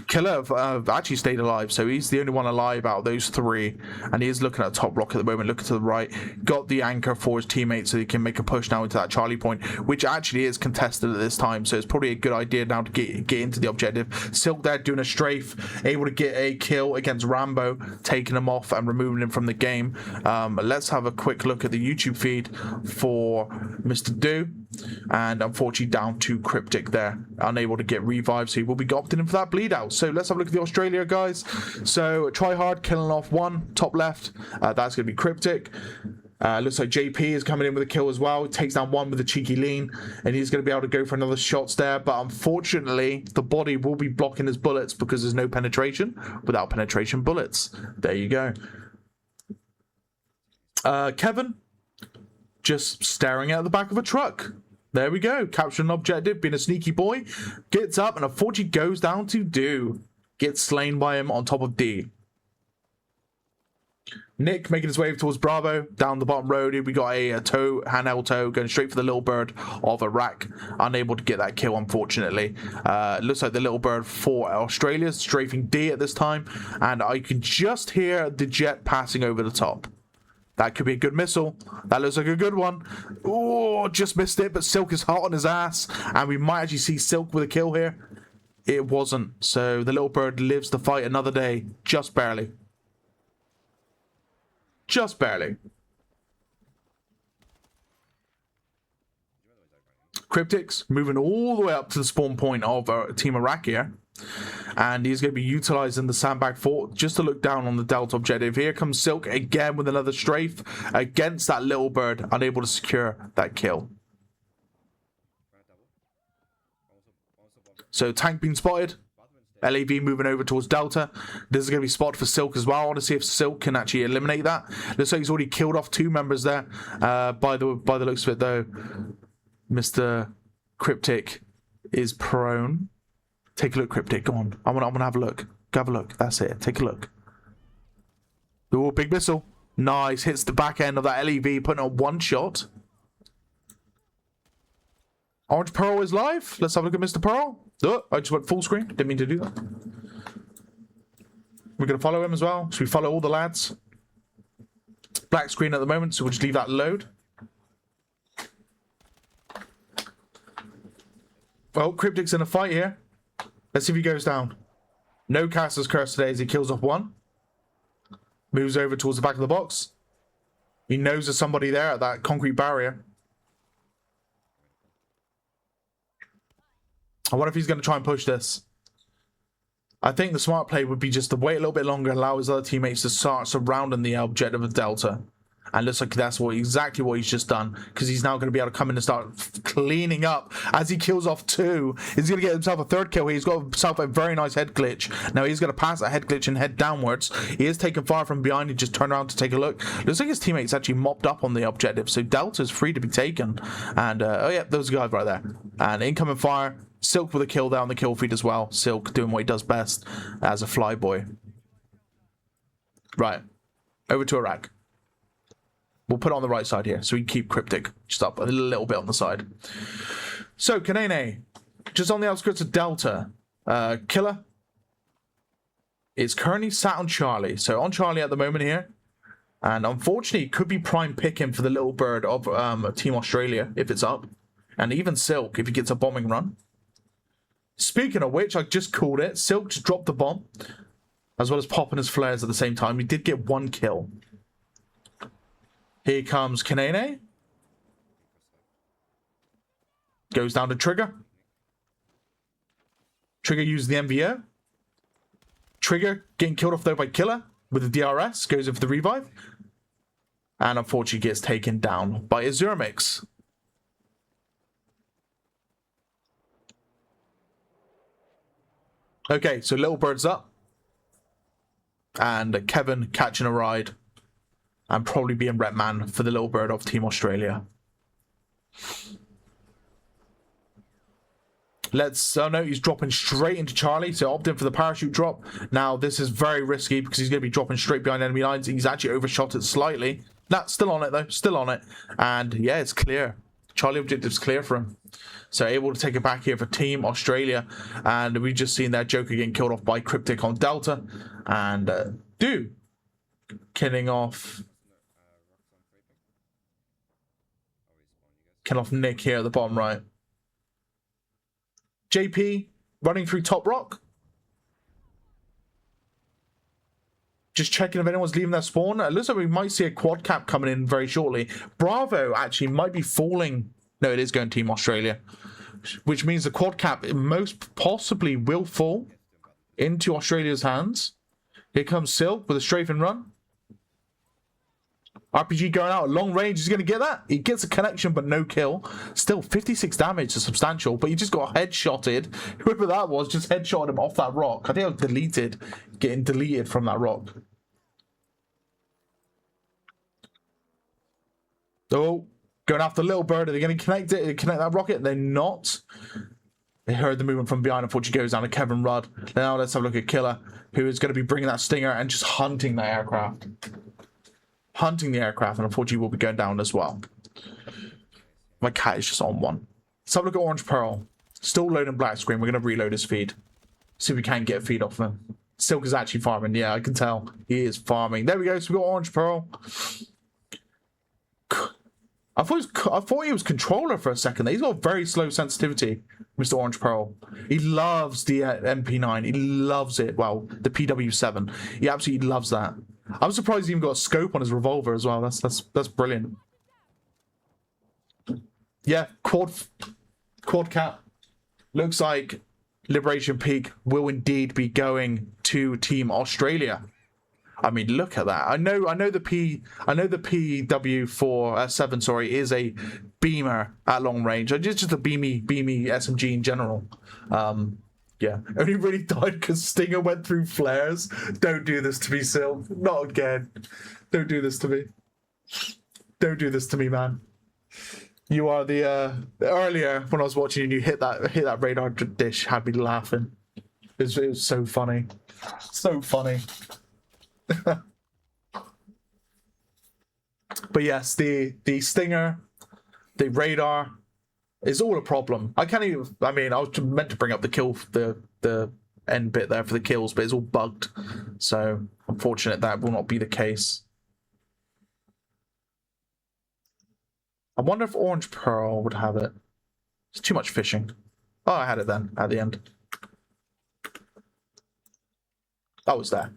[SPEAKER 1] Killer actually stayed alive, so he's the only one alive out of those three, and he is looking at top block at the moment, looking to the right. Got the anchor for his teammates so he can make a push now into that Charlie point, which actually is contested at this time, so it's probably a good idea now to get into the objective. Silk there doing a strafe, able to get a kill against Rambo, taking him off and removing him from the game. Let's have a quick look at the YouTube feed for Mr. Do. And unfortunately down to Cryptic there, unable to get revived, so he will be opting in for that bleed out. So let's have a look at the Australia guys. So try hard, killing off one top left, that's going to be Cryptic. Looks like JP is coming in with a kill as well. Takes down one with a cheeky lean, and he's going to be able to go for another shots there, but unfortunately the body will be blocking his bullets because there's no penetration. Without penetration, bullets. There you go. Kevin just staring at the back of a truck. There we go. Capturing an objective, being a sneaky boy. Gets up and unfortunately goes down to Do. Gets slain by him on top of D. Nick making his way towards Bravo. Down the bottom road here we got a handheld tow going straight for the little bird of Iraq. Unable to get that kill unfortunately. Looks like the little bird for Australia strafing D at this time. And I can just hear the jet passing over the top. That could be a good missile. That looks like a good one. Oh, just missed it, but Silk is hot on his ass. And we might actually see Silk with a kill here. It wasn't. So the little bird lives to fight another day. Just barely. Just barely. Cryptics moving all the way up to the spawn point of Team Iraq here. And he's going to be utilizing the sandbag fort just to look down on the Delta objective. Here comes Silk again with another strafe against that little bird, unable to secure that kill. So tank being spotted. LAV moving over towards Delta. This is going to be spotted for Silk as well. I want to see if Silk can actually eliminate that. Looks like he's already killed off two members there. By the looks of it though, Mr. Cryptic is prone. Take a look, Cryptic. Go on. I'm gonna have a look. Go have a look. That's it. Take a look. Oh, big missile. Nice. Hits the back end of that LEV, putting on one shot. Orange Pearl is live. Let's have a look at Mr. Pearl. Oh, I just went full screen. Didn't mean to do that. We're gonna follow him as well. So we follow all the lads. Black screen at the moment, so we'll just leave that load. Well, Cryptic's in a fight here. Let's see if he goes down. No caster's curse today as he kills off one. Moves over towards the back of the box. He knows there's somebody there at that concrete barrier. I wonder if he's going to try and push this. I think the smart play would be just to wait a little bit longer, allow his other teammates to start surrounding the objective of Delta. And looks like that's exactly what he's just done, because he's now going to be able to come in and start cleaning up as he kills off two. He's going to get himself a third kill. He's got himself a very nice head glitch. Now he's going to pass that head glitch and head downwards. He is taken fire from behind. He just turned around to take a look. Looks like his teammates actually mopped up on the objective, so Delta's free to be taken. And oh yeah, those guys right there. And incoming fire. Silk with a kill down the kill feed as well. Silk doing what he does best as a flyboy. Right, over to Iraq. We'll put it on the right side here, so we can keep Cryptic just up a little bit on the side. So, Kanene, just on the outskirts of Delta. Killer is currently sat on Charlie. So, on Charlie at the moment here. And unfortunately, could be prime picking for the little bird of Team Australia if it's up. And even Silk if he gets a bombing run. Speaking of which, I just called it. Silk just dropped the bomb, as well as popping his flares at the same time. He did get one kill. Here comes Kanene. Goes down to Trigger. Trigger uses the MVO. Trigger getting killed off though by Killer with the DRS. Goes in for the revive. And unfortunately gets taken down by Azurmix. Okay, so Little Bird's up. And Kevin catching a ride. And probably being rep man for the little bird of Team Australia. Oh no, he's dropping straight into Charlie, so opt in for the parachute drop. Now, this is very risky because he's going to be dropping straight behind enemy lines. He's actually overshot it slightly. Nah, still on it though, still on it. And yeah, it's clear. Charlie objective's clear for him. So able to take it back here for Team Australia. And we've just seen that Joker getting killed off by Cryptic on Delta. And killing off Nick here at the bottom right. JP running through top rock. Just checking if anyone's leaving their spawn. It looks like we might see a quad cap coming in very shortly. Bravo actually might be falling. No, it is going Team Australia. Which means the quad cap most possibly will fall into Australia's hands. Here comes Silk with a strafing run. RPG going out at long range. He's going to get that. He gets a connection, but no kill. Still, 56 damage is substantial, but he just got headshotted. Whoever that was just headshotted him off that rock. I think I was deleted. Getting deleted from that rock. Oh, going after Little Bird. Are they going to connect it? Connect that rocket? They're not. They heard the movement from behind. Unfortunately, goes down to Kevin Rudd. Now let's have a look at Killer, who is going to be bringing that Stinger and just hunting the aircraft. Hunting the aircraft, and unfortunately will be going down as well. My cat is just on one. Let's have a look at Orange Pearl. Still loading black screen. We're going to reload his feed. See if we can get a feed off him. Silk is actually farming. Yeah, I can tell. He is farming. There we go. So we got Orange Pearl. I thought he was controller for a second. He's got very slow sensitivity, Mr. Orange Pearl. He loves the MP9. He loves it. Well, the PW7. He absolutely loves that. I'm surprised he even got a scope on his revolver as well. That's brilliant. Yeah, quad cap. Looks like Liberation Peak will indeed be going to Team Australia. I mean, look at that. I know the PW7, sorry, is a beamer at long range. Just a beamy SMG in general. Yeah, only really died because Stinger went through flares. Don't do this to me, Sil. Not again. Don't do this to me. Don't do this to me, man. You are the earlier when I was watching you hit that radar dish had me laughing. It was so funny, so funny. But yes, the Stinger, the radar is all a problem. I can't even. I mean, I was meant to bring up the end bit there for the kills, but it's all bugged. So unfortunate that will not be the case. I wonder if Orange Pearl would have it. It's too much fishing. Oh, I had it then at the end. That was there.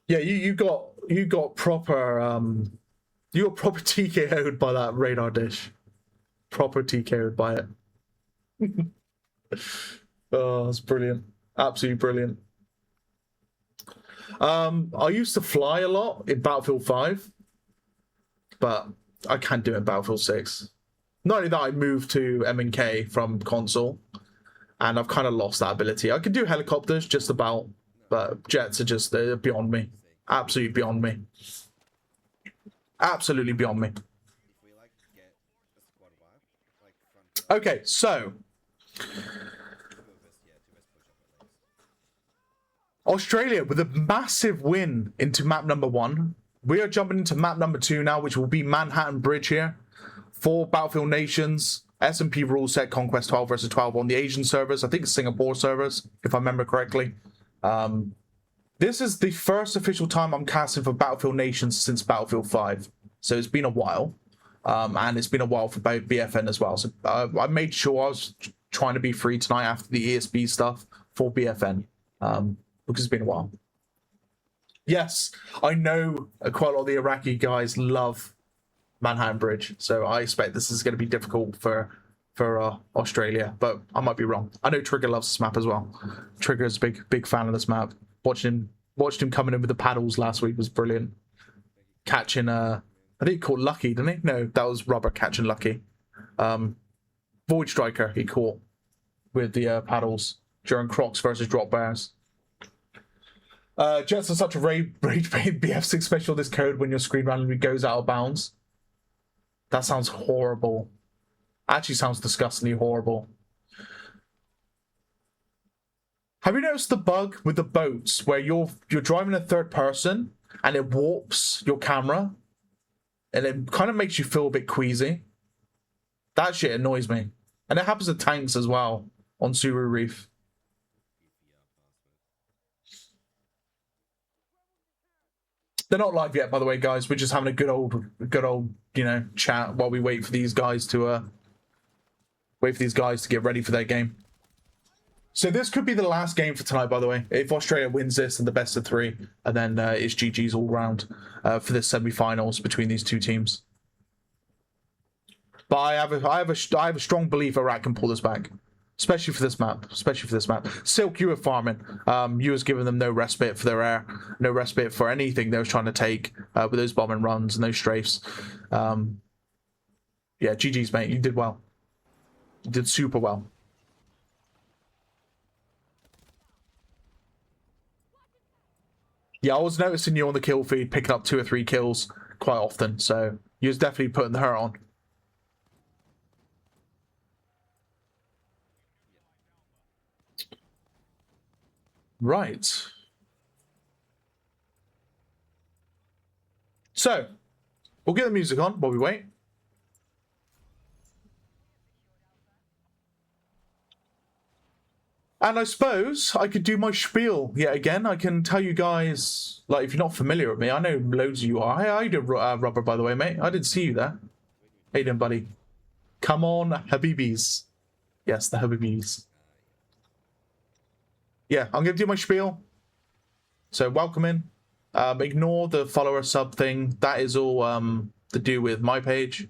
[SPEAKER 1] Yeah, you got proper you got proper TKO'd by that radar dish. Proper TKO'd by it. Oh, that's brilliant. Absolutely brilliant. I used to fly a lot in Battlefield 5, but I can't do it in Battlefield 6. Not only that, I moved to M&K from console, and I've kind of lost that ability. I can do helicopters just about, but jets are just beyond me. Absolutely beyond me. Absolutely beyond me. Okay, so Australia with a massive win into map number 1. We are jumping into map number 2 now, which will be Manhattan Bridge here for Battlefield Nations. S&P rule set Conquest 12 versus 12 on the Asian servers. I think it's Singapore servers, if I remember correctly. This is the first official time I'm casting for Battlefield Nations since Battlefield 5. So it's been a while. And it's been a while for both BFN as well. So I made sure I was trying to be free tonight after the ESB stuff for BFN. Because it's been a while. Yes, I know quite a lot of the Iraqi guys love Manhattan Bridge. So I expect this is going to be difficult for Australia. But I might be wrong. I know Trigger loves this map as well. Trigger's a big fan of this map. Watched him coming in with the paddles last week was brilliant. Catching I think he caught Lucky, didn't he? No, that was Robert catching Lucky. Void Striker he caught with the paddles during Crocs versus Drop Bears. Jets are such a rage BF6 special this code when your screen randomly goes out of bounds. That sounds horrible. Actually sounds disgustingly horrible. Have you noticed the bug with the boats where you're driving a third person and it warps your camera, and it kind of makes you feel a bit queasy. That shit annoys me. And it happens to tanks as well on Suru Reef. They're not live yet, by the way, guys. We're just having a good old, you know, chat while we wait for these guys to get ready for their game. So this could be the last game for tonight, by the way. If Australia wins this and the best of 3, and then it's GG's all round for the semi-finals between these two teams. But I have a strong belief Iraq can pull this back, especially for this map. Silk, you were farming. You was giving them no respite for their air, no respite for anything they was trying to take with those bombing runs and those strafes. Yeah, GG's, mate. You did well. You did super well. Yeah, I was noticing you on the kill feed picking up 2 or 3 kills quite often, so you was definitely putting the hurt on. Right. So, we'll get the music on while we wait. And I suppose I could do my spiel yet again. I can tell you guys, like, if you're not familiar with me, I know loads of you are. Hey, how you doing, Rubber, by the way, mate? I didn't see you there. How you doing, buddy? Come on, Habibis. Yes, the Habibis. Yeah, I'm going to do my spiel. So, welcome in. Ignore the follower sub thing. That is all to do with my page.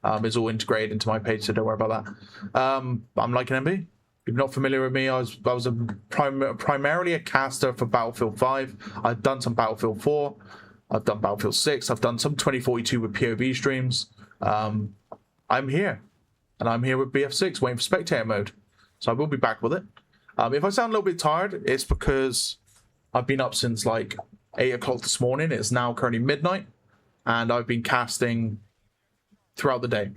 [SPEAKER 1] It's all integrated into my page, so don't worry about that. I'm like an MB. If you're not familiar with me, I was primarily a caster for Battlefield 5. I've done some Battlefield 4. I've done Battlefield 6. I've done some 2042 with POV streams. I'm here. And I'm here with BF6, waiting for spectator mode. So I will be back with it. If I sound a little bit tired, it's because I've been up since like 8 o'clock this morning. It's now currently midnight. And I've been casting throughout the day.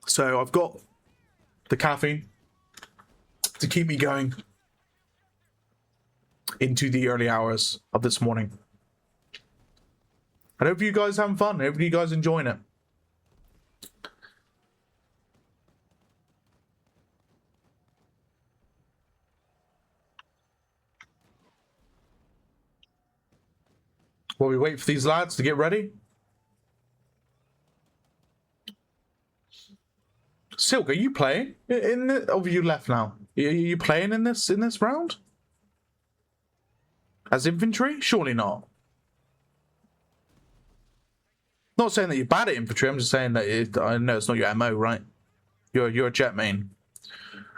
[SPEAKER 1] So I've got the caffeine to keep me going into the early hours of this morning. I hope you guys having fun. I hope you guys enjoying it. While we wait for these lads to get ready. Silk, are you playing in the? Oh, you left now. Are you playing in this round? As infantry? Surely not. Not saying that you're bad at infantry. I'm just saying that I know it's not your MO, right? You're a jet main,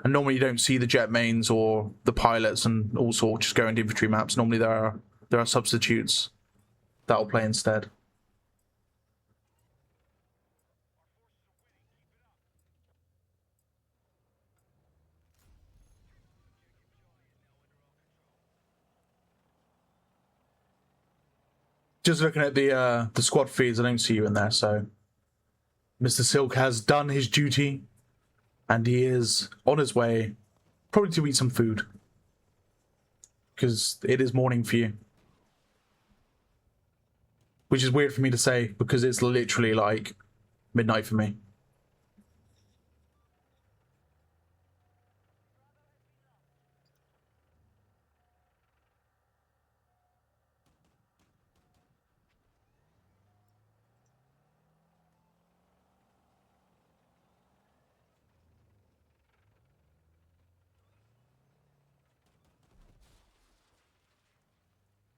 [SPEAKER 1] and normally you don't see the jet mains or the pilots and all sorts just go into infantry maps. Normally there are substitutes that will play instead. Just looking at the squad feeds, I don't see you in there, so Mr. Silk has done his duty, and he is on his way, probably to eat some food, because it is morning for you. Which is weird for me to say, because it's literally like midnight for me.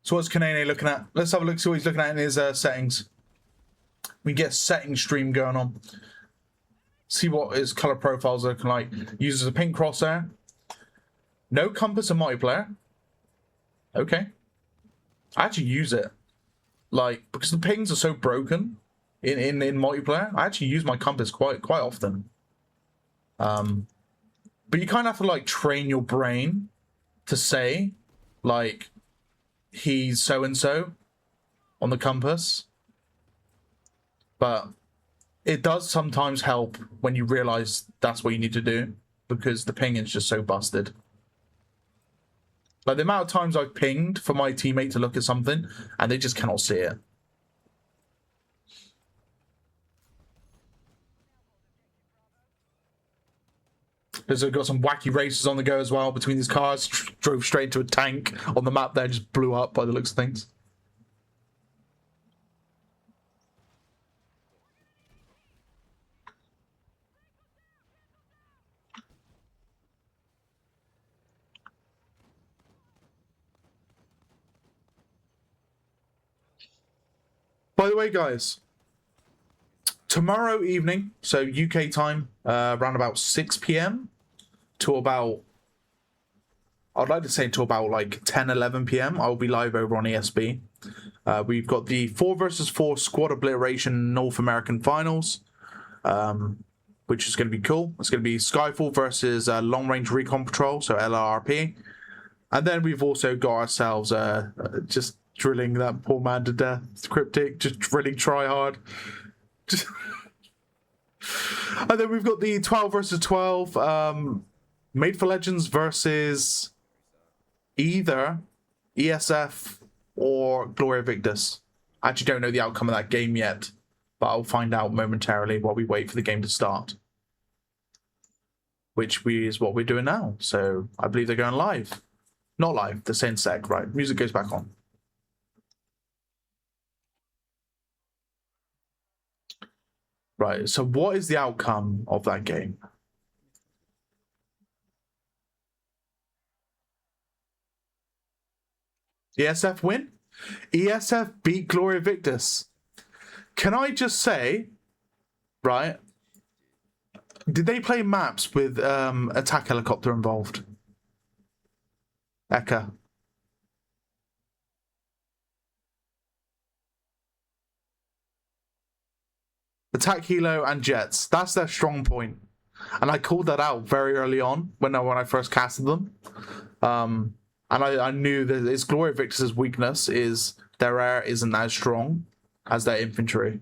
[SPEAKER 1] So what's Kanene looking at? Let's have a look, see what he's looking at in his settings. We get setting stream going on. See what his color profiles are looking like. Uses a pink crosshair. No compass in multiplayer. Okay. I actually use it. Like, because the pings are so broken in multiplayer, I actually use my compass quite often. But you kind of have to like train your brain to say, like, he's so-and-so on the compass. But it does sometimes help when you realize that's what you need to do, because the ping is just so busted. Like, the amount of times I've pinged for my teammate to look at something, and they just cannot see it. Because they've got some wacky races on the go as well between these cars. Drove straight into a tank on the map there, just blew up by the looks of things. By the way, guys, tomorrow evening, so UK time, around about 6 p.m. to about, I'd like to say to about like 10, 11 p.m. I'll be live over on ESB. We've got the 4 versus 4 Squad Obliteration North American Finals, which is going to be cool. It's going to be Skyfall versus Long Range Recon Patrol, so LRP. And then we've also got ourselves just drilling that poor man to death. It's Cryptic, just drilling try hard. And then we've got the 12 versus 12 Made for Legends versus either ESF or Gloria Victus. I actually don't know the outcome of that game yet, but I'll find out momentarily while we wait for the game to start, which is what we're doing now. So I believe they're going live. Not live, the same sec, right? Music goes back on. Right, so what is the outcome of that game? ESF win? ESF beat Gloria Victus. Can I just say, right, did they play maps with attack helicopter involved? Eka. Attack helo and jets. That's their strong point. And I called that out very early on when I first casted them. And I knew that it's Gloria Victus's weakness is their air isn't as strong as their infantry.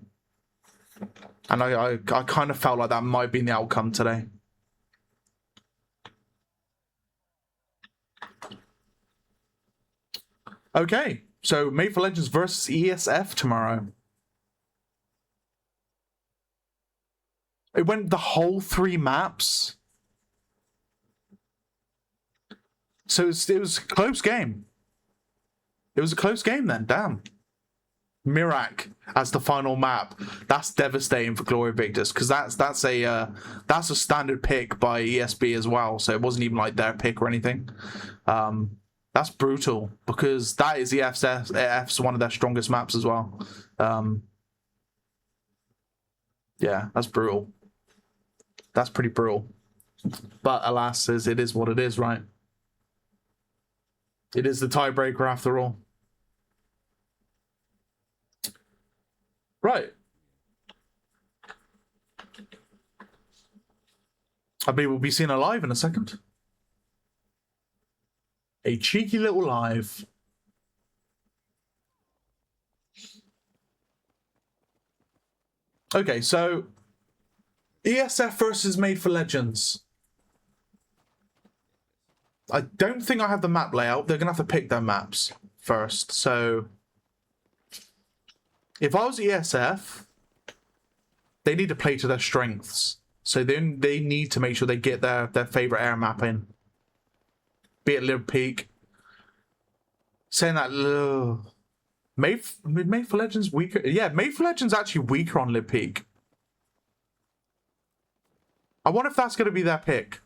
[SPEAKER 1] And I kind of felt like that might be the outcome today. Okay, so Made for Legends versus ESF tomorrow. It went the whole 3 maps. So it was a close game. It was a close game then, damn. Mirak as the final map. That's devastating for Gloria Victus, because that's a standard pick by ESB as well. So it wasn't even like their pick or anything. That's brutal, because that is EF's one of their strongest maps as well. Yeah, that's brutal. That's pretty brutal. But alas, it is what it is, right? It is the tiebreaker after all. Right. I mean, we'll be seeing a live in a second. A cheeky little live. Okay, so ESF versus Made for Legends. I don't think I have the map layout. They're going to have to pick their maps first. So if I was ESF, they need to play to their strengths. So then they need to make sure they get their favorite air map in. Be it Lib Peak. Saying that, Made for Legends weaker. Yeah, Made for Legends actually weaker on Lib Peak. I wonder if that's going to be their pick.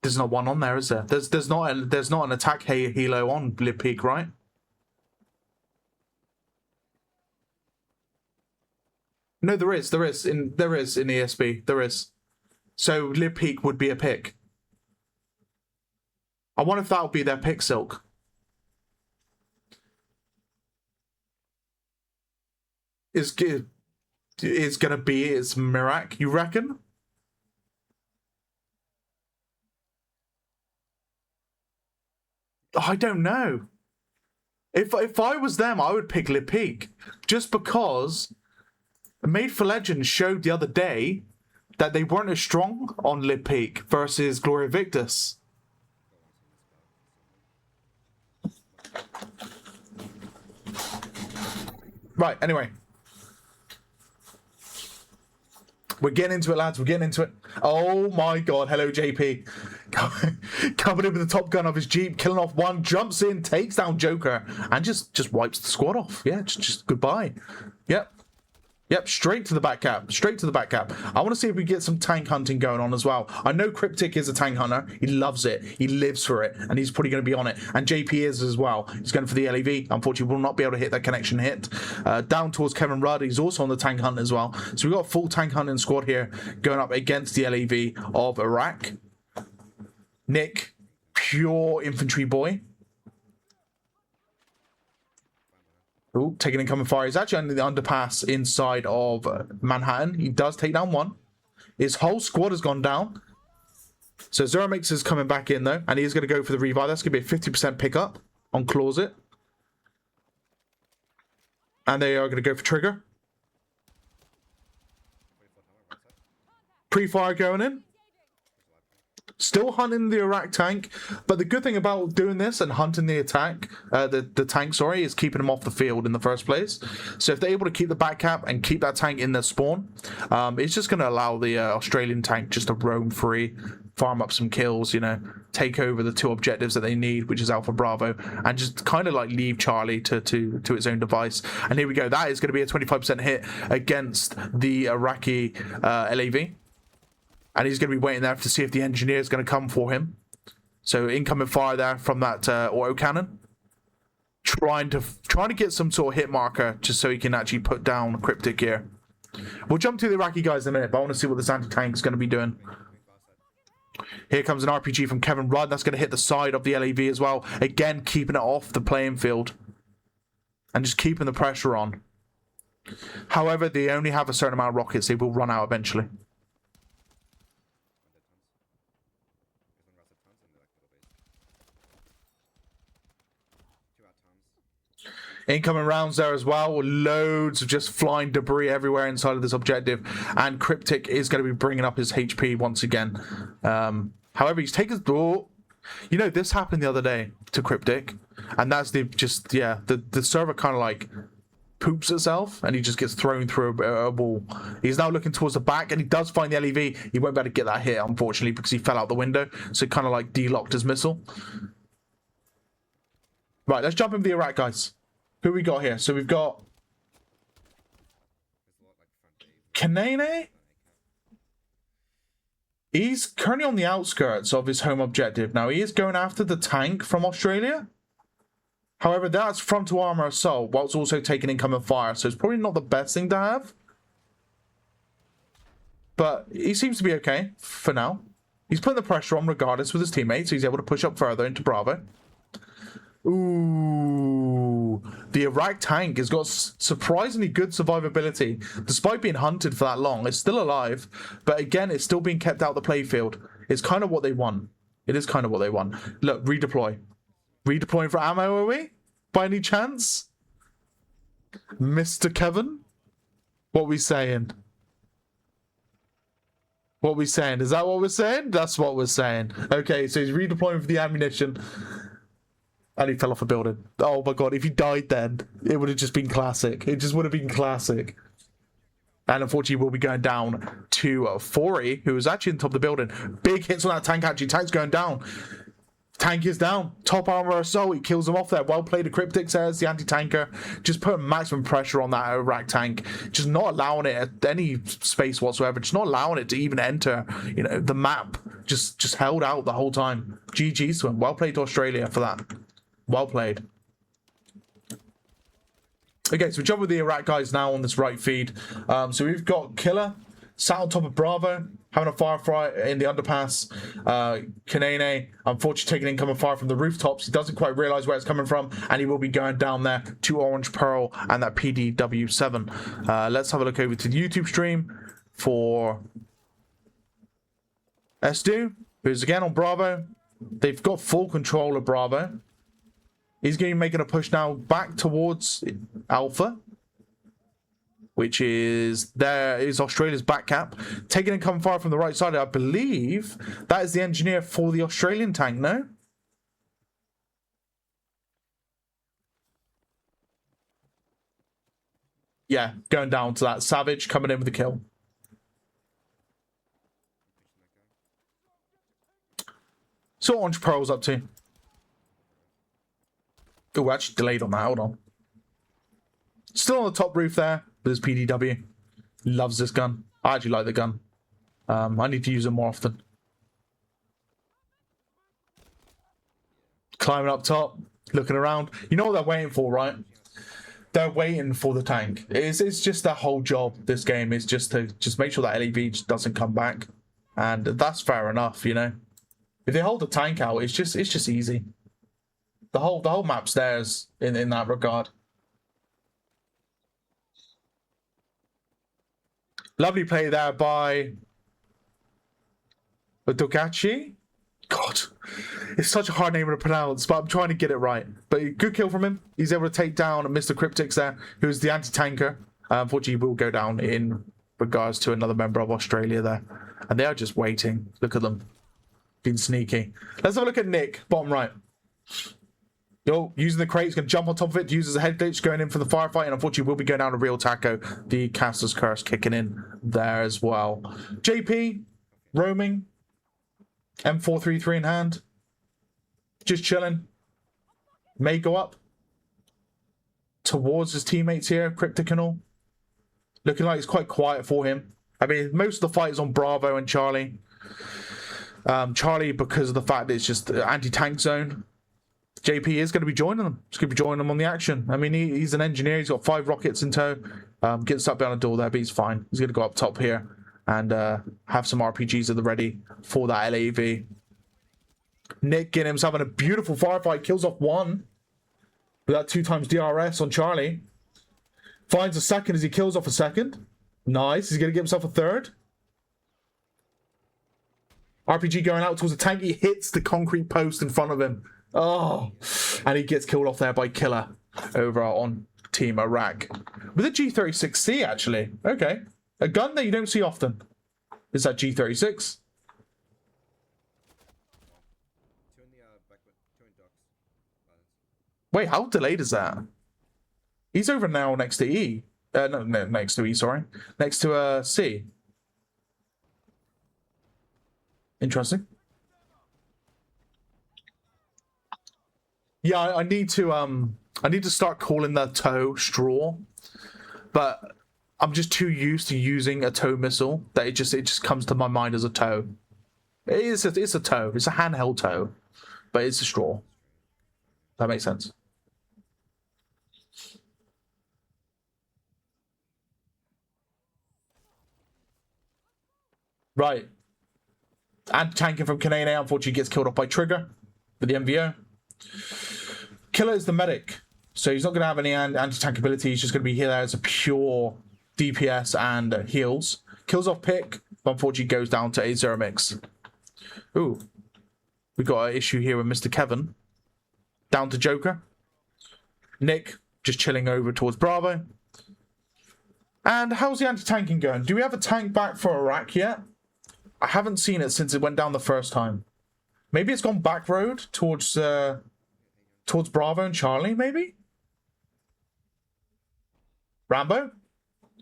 [SPEAKER 1] There's not one on there, is there? There's not an attack helo on Lib Peak, right? No, there is in ESB. There is. So Lib Peak would be a pick. I wonder if that'll be their pick, Silk. Is gonna be Mirak, you reckon? I don't know. If I was them, I would pick Lib Peak, just because Made for Legends showed the other day that they weren't as strong on Lib Peak versus Gloria Victus. Right, anyway. We're getting into it, lads. We're getting into it. Oh my god. Hello, JP. Coming in with the top gun of his Jeep, killing off one, jumps in, takes down Joker, and just wipes the squad off. Yeah, just goodbye. Yep. Yep, straight to the back cap. Straight to the back cap. I want to see if we get some tank hunting going on as well. I know Cryptic is a tank hunter. He loves it. He lives for it. And he's probably going to be on it. And JP is as well. He's going for the LEV. Unfortunately, will not be able to hit that connection hit. Down towards Kevin Rudd. He's also on the tank hunt as well. So we've got a full tank hunting squad here going up against the LEV of Iraq. Nick, pure infantry boy. Ooh, taking incoming fire. He's actually under the underpass inside of Manhattan. He does take down one. His whole squad has gone down. So Zeromix is coming back in though, and he's going to go for the revive. That's going to be a 50% pickup on Closet. And they are going to go for trigger. Pre-fire going in. Still hunting the Iraq tank, but the good thing about doing this and hunting the attack, the tank, sorry, is keeping them off the field in the first place. So if they're able to keep the back cap and keep that tank in their spawn, it's just going to allow the Australian tank just to roam free, farm up some kills, you know, take over the two objectives that they need, which is Alpha Bravo, and just kind of like leave Charlie to its own device. And here we go. That is going to be a 25% hit against the Iraqi LAV. And he's going to be waiting there to see if the engineer is going to come for him. So incoming fire there from that autocannon. Trying to get some sort of hit marker just so he can actually put down Cryptic here. We'll jump to the Iraqi guys in a minute, but I want to see what this anti-tank is going to be doing. Here comes an RPG from Kevin Rudd. That's going to hit the side of the LAV as well. Again, keeping it off the playing field. And just keeping the pressure on. However, they only have a certain amount of rockets. They will run out eventually. Incoming rounds there as well. Loads of just flying debris everywhere inside of this objective. And Cryptic is going to be bringing up his HP once again. However, he's taken... Oh, you know, this happened the other day to Cryptic. And that's the server kind of like poops itself. And he just gets thrown through a wall. He's now looking towards the back. And he does find the LEV. He won't be able to get that hit, unfortunately, because he fell out the window. So kind of like de-locked his missile. Right, let's jump into the Iraq, guys. Who we got here? So we've got Kanene. He's currently on the outskirts of his home objective. Now, he is going after the tank from Australia. However, that's frontal armor assault, whilst also taking incoming fire. So it's probably not the best thing to have. But he seems to be okay for now. He's putting the pressure on regardless with his teammates, so he's able to push up further into Bravo. Ooh, the Iraq tank has got surprisingly good survivability. Despite being hunted for that long, it's still alive. But again, it's still being kept out the playfield. It's kind of what they want. It is kind of what they want. Look, redeploy. Redeploying for ammo, are we? By any chance? Mr. Kevin? What we saying? What we saying? Is that what we're saying? That's what we're saying. Okay, so he's redeploying for the ammunition. And he fell off a building. Oh my god, if he died then, it would have just been classic. It just would have been classic. And unfortunately, we'll be going down to Fori, who was actually on top of the building. Big hits on that tank, actually. Tank's going down. Tank is down. Top armor assault. He kills him off there. Well played, the Cryptic says, the anti-tanker. Just putting maximum pressure on that Iraq tank. Just not allowing it at any space whatsoever. Just not allowing it to even enter, you know, the map. Just held out the whole time. GG's to him. Well played to Australia for that. Well played. Okay, so we jump with the Iraq guys now on this right feed. So we've got Killer sat on top of Bravo, having a firefight in the underpass. Kanene, unfortunately, taking incoming fire from the rooftops. He doesn't quite realize where it's coming from, and he will be going down there to Orange Pearl and that PDW7. Let's have a look over to the YouTube stream for Estu, who's again on Bravo. They've got full control of Bravo. He's going to be making a push now back towards Alpha. which is there is Australia's back cap. Taking and coming fire from the right side, I believe that is the engineer for the Australian tank, no? Yeah, going down to that. Savage coming in with the kill. So what Orange Pearl's up to? Oh, actually delayed on that. Hold on. Still on the top roof there with his PDW. Loves this gun. I actually like the gun. I need to use it more often. Climbing up top, looking around. You know what they're waiting for, right? They're waiting for the tank. It's just their whole job. This game is just to make sure that LEV just doesn't come back, and that's fair enough, you know. If they hold the tank out, it's just easy. The whole map's theirs in that regard. Lovely play there by Dogachi. God, it's such a hard name to pronounce, but I'm trying to get it right. But good kill from him. He's able to take down Mr. Cryptix there, who's the anti-tanker. Unfortunately, he will go down in regards to another member of Australia there. And they are just waiting. Look at them. Being sneaky. Let's have a look at Nick, bottom right. Yo, using the crate, he's going to jump on top of it, uses a head glitch, going in for the firefight, and unfortunately will be going down to Real Taco. The Caster's Curse kicking in there as well. JP, roaming. M433 in hand. Just chilling. May go up towards his teammates here, Cryptic and all. Looking like it's quite quiet for him. I mean, most of the fight is on Bravo and Charlie. Charlie, because of the fact that it's just anti-tank zone. JP is going to be joining them. He's going to be joining them on the action. I mean, he's an engineer. He's got 5 rockets in tow. Gets stuck behind the door there, but he's fine. He's going to go up top here and have some RPGs at the ready for that LAV. Nick getting himself in a beautiful firefight. Kills off 1 with that 2x DRS on Charlie. Finds a second as he kills off a second. Nice. He's going to get himself a 3rd. RPG going out towards the tank. He hits the concrete post in front of him. Oh, and he gets killed off there by Killer over on Team Iraq. With a G36C, actually. Okay. A gun that you don't see often. Is that G36? Wait, how delayed is that? He's over now next to E. No, next to E, sorry. Next to C. Interesting. Yeah, I need to start calling the tow straw, but I'm just too used to using a tow missile that it just comes to my mind as a tow. It's a tow. It's a handheld tow, but it's a straw. That makes sense. Right. And tanking from Kanene unfortunately gets killed off by Trigger with the MVO. Killer is the medic, so he's not going to have any anti-tank ability. He's just going to be here as a pure DPS and heals. Kills off Pick, but unfortunately goes down to a Zero Mix. Ooh. We got an issue here with Mr. Kevin. Down to Joker. Nick just chilling over towards Bravo. And how's the anti-tanking going? Do we have a tank back for Iraq yet? I haven't seen it since it went down the first time. Maybe it's gone back road towards Bravo and Charlie, maybe? Rambo?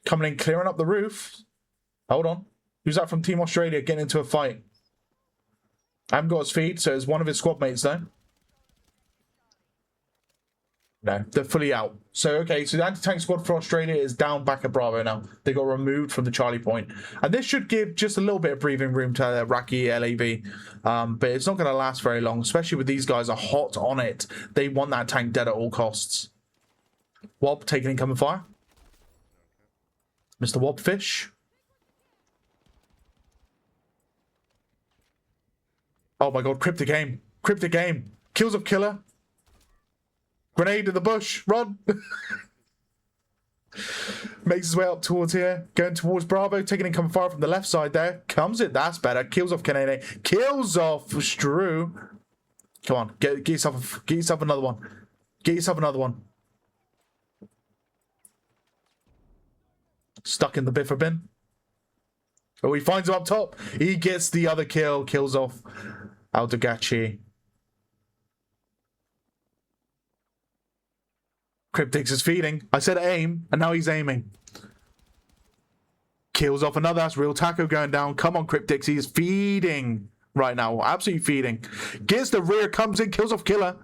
[SPEAKER 1] Coming in, clearing up the roof. Hold on. Who's that from Team Australia getting into a fight? I haven't got his feed, so it's one of his squad mates though. No, they're fully out. So, okay, so the anti-tank squad for Australia is down back at Bravo now. They got removed from the Charlie point. And this should give just a little bit of breathing room to Iraqi LAV. But it's not going to last very long, especially with these guys are hot on it. They want that tank dead at all costs. Wob taking incoming fire. Mr. Wobfish. Oh my god, cryptic aim. Cryptic aim. Kills of Killer. Grenade in the bush. Run. Makes his way up towards here. Going towards Bravo. Taking incoming fire from the left side there. Comes it. That's better. Kills off Kanene. Kills off Stru. Come on. Get yourself another one. Get yourself another one. Stuck in the biffer bin. Oh, he finds him up top. He gets the other kill. Kills off Aldagachi. Cryptix is feeding. I said aim, and now he's aiming. Kills off another. That's real taco going down. Come on, Cryptix. He is feeding right now. Absolutely feeding. Gets the rear, comes in, kills off Killer.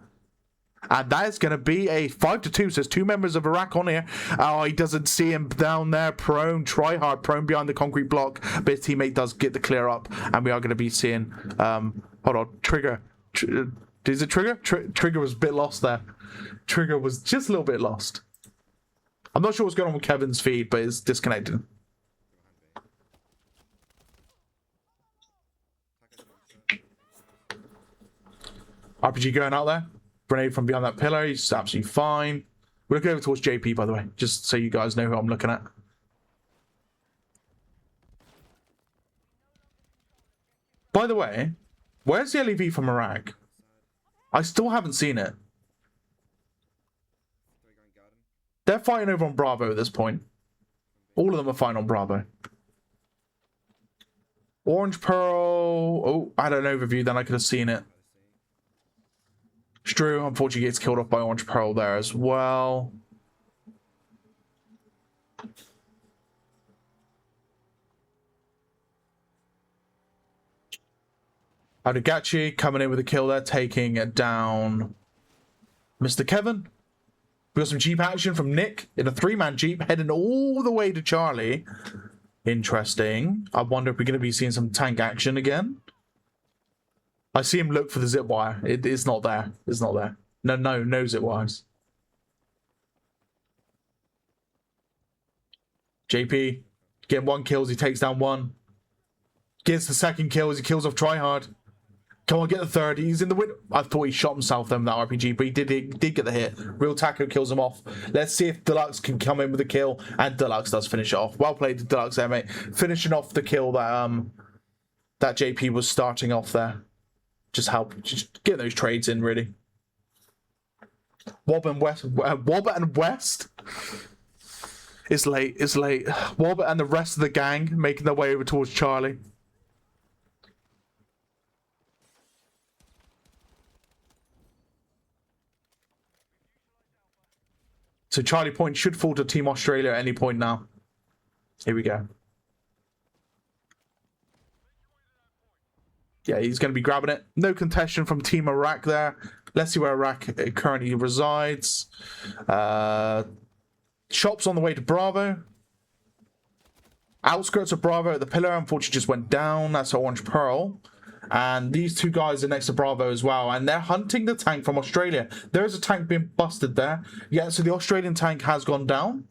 [SPEAKER 1] And that is going to be a 5-2. So there's 2 members of Iraq on here. Oh, he doesn't see him down there. Prone, try hard, prone behind the concrete block. But his teammate does get the clear up. And we are going to be seeing, hold on, Trigger. Is it Trigger? Trigger was a bit lost there. Trigger was just a little bit lost. I'm not sure what's going on with Kevin's feed, but it's disconnected. RPG going out there. Grenade from behind that pillar. He's absolutely fine. We're looking over towards JP, by the way, just so you guys know who I'm looking at. By the way, where's the LEV from Iraq? I still haven't seen it. They're fighting over on Bravo at this point. All of them are fighting on Bravo. Orange Pearl. Oh, I had an overview, then I could have seen it. Strew, unfortunately, gets killed off by Orange Pearl there as well. Adagachi coming in with a kill there, taking it down Mr. Kevin. We got some Jeep action from Nick in a 3-man Jeep, heading all the way to Charlie. Interesting. I wonder if we're going to be seeing some tank action again. I see him look for the zip wire. It's not there. It's not there. No zip wires. JP getting 1 kill as he takes down 1. Gets the 2nd kill as he kills off Tryhard. Come on, get the 3rd. He's in the window. I thought he shot himself then with that RPG, but he did get the hit. Real Taco kills him off. Let's see if Deluxe can come in with a kill, and Deluxe does finish it off. Well played to Deluxe there, mate. Finishing off the kill that that JP was starting off there. Just get those trades in, really. Wobbit and West. It's late. It's late. Wobbit and the rest of the gang making their way over towards Charlie. So Charlie Point should fall to Team Australia at any point now. Here we go. Yeah, he's going to be grabbing it. No contention from Team Iraq there. Let's see where Iraq currently resides. Shops on the way to Bravo. Outskirts of Bravo at the pillar, unfortunately, just went down. That's Orange Pearl. And these 2 guys are next to Bravo as well. And they're hunting the tank from Australia. There is a tank being busted there. Yeah, so the Australian tank has gone down.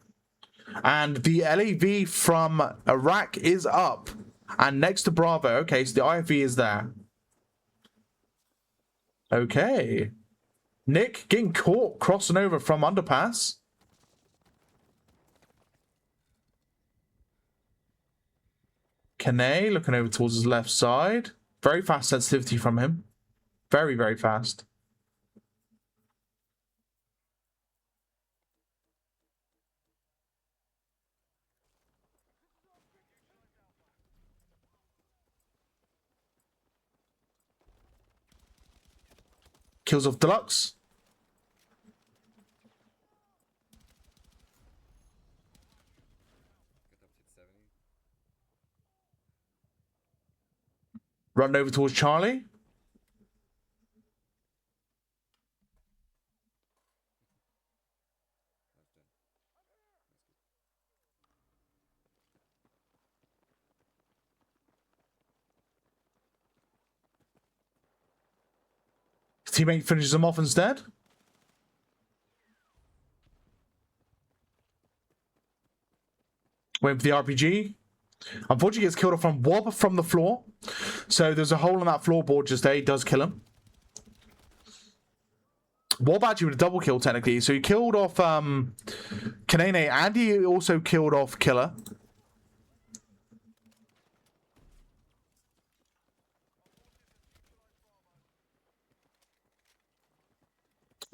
[SPEAKER 1] And the LAV from Iraq is up. And next to Bravo, okay, so the IFV is there. Okay. Nick getting caught crossing over from underpass. Kane looking over towards his left side. Very fast sensitivity from him. Very, very fast. Kills off Deluxe. Run over towards Charlie. His teammate finishes him off instead. Went for the RPG. Unfortunately, gets killed off from Wob from the floor. So there's a hole in that floorboard just there. He does kill him. Wob actually with a double kill, technically. So he killed off Kanene, and he also killed off Killer.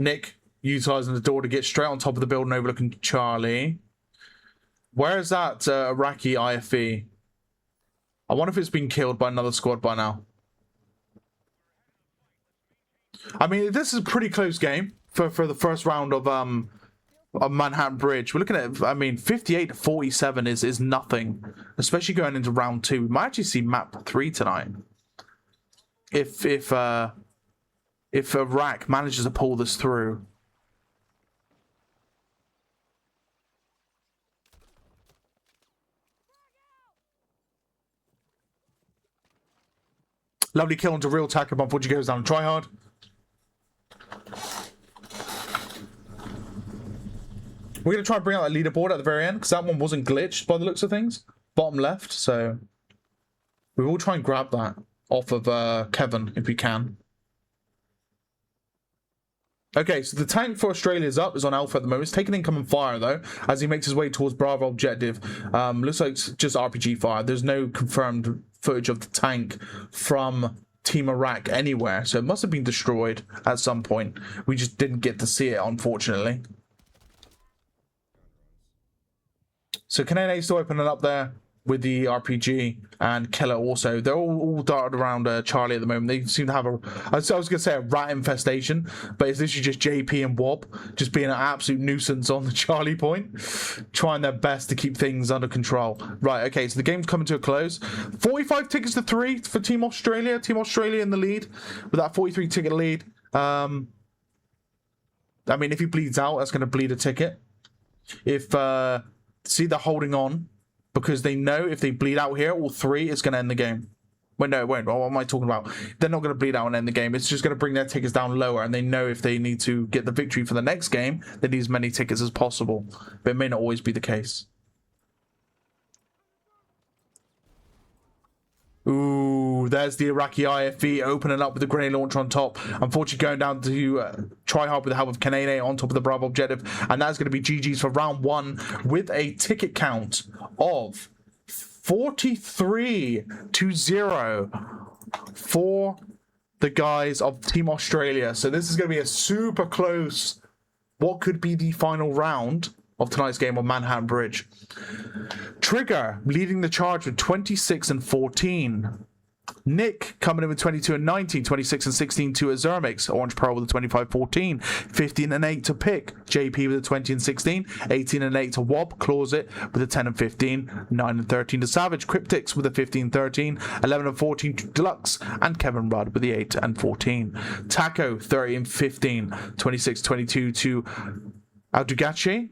[SPEAKER 1] Nick utilizing the door to get straight on top of the building overlooking Charlie. Where is that Iraqi IFV? I wonder if it's been killed by another squad by now. I mean, this is a pretty close game for the first round of Manhattan Bridge. We're looking at, I mean, 58-47 is nothing, especially going into round 2. We might actually see map 3 tonight. If Iraq manages to pull this through. Lovely kill onto real tackle, but unfortunately goes down to try hard. We're going to try and bring out that leaderboard at the very end, because that one wasn't glitched by the looks of things. Bottom left, so we will try and grab that off of Kevin if we can. Okay, so the tank for Australia is up, is on Alpha at the moment. It's taking incoming fire, though, as he makes his way towards Bravo objective. Looks like it's just RPG fire. There's no confirmed footage of the tank from Team Iraq anywhere, so it must have been destroyed at some point. We just didn't get to see it, unfortunately. So Kanene still opening up there with the RPG, and Killer also. They're all darted around Charlie at the moment. They seem to have I was going to say a rat infestation, but it's literally just JP and Wob just being an absolute nuisance on the Charlie point, trying their best to keep things under control. Right, okay, so the game's coming to a close. 45 tickets to 3 for Team Australia. Team Australia in the lead with that 43 ticket lead. I mean, if he bleeds out, that's going to bleed a ticket. If see, they're holding on because they know if they bleed out here, all 3, it's going to end the game. Well, no, it won't. What am I talking about? They're not going to bleed out and end the game. It's just going to bring their tickets down lower, and they know if they need to get the victory for the next game, they need as many tickets as possible. But it may not always be the case. Ooh, there's the Iraqi IFV opening up with the grenade launcher on top. Unfortunately, going down to try hard with the help of Kanene on top of the Bravo objective. And that's going to be GG's for round 1 with a ticket count of 43-0 for the guys of Team Australia. So this is going to be a super close, what could be the final round of tonight's game on Manhattan Bridge. Trigger leading the charge with 26-14. Nick coming in with 22-19, 26-16 to Azermix. Orange Pearl with a 25-14, 15-8 to Pick. JP with a 20-16, 18-8 to Wob. Closet with a 10-15, 9-13 to Savage. Cryptics with a 15-13, 11-14 to Deluxe, and Kevin Rudd with the 8-14. Taco 30-15, 26-22 to Aldugachi.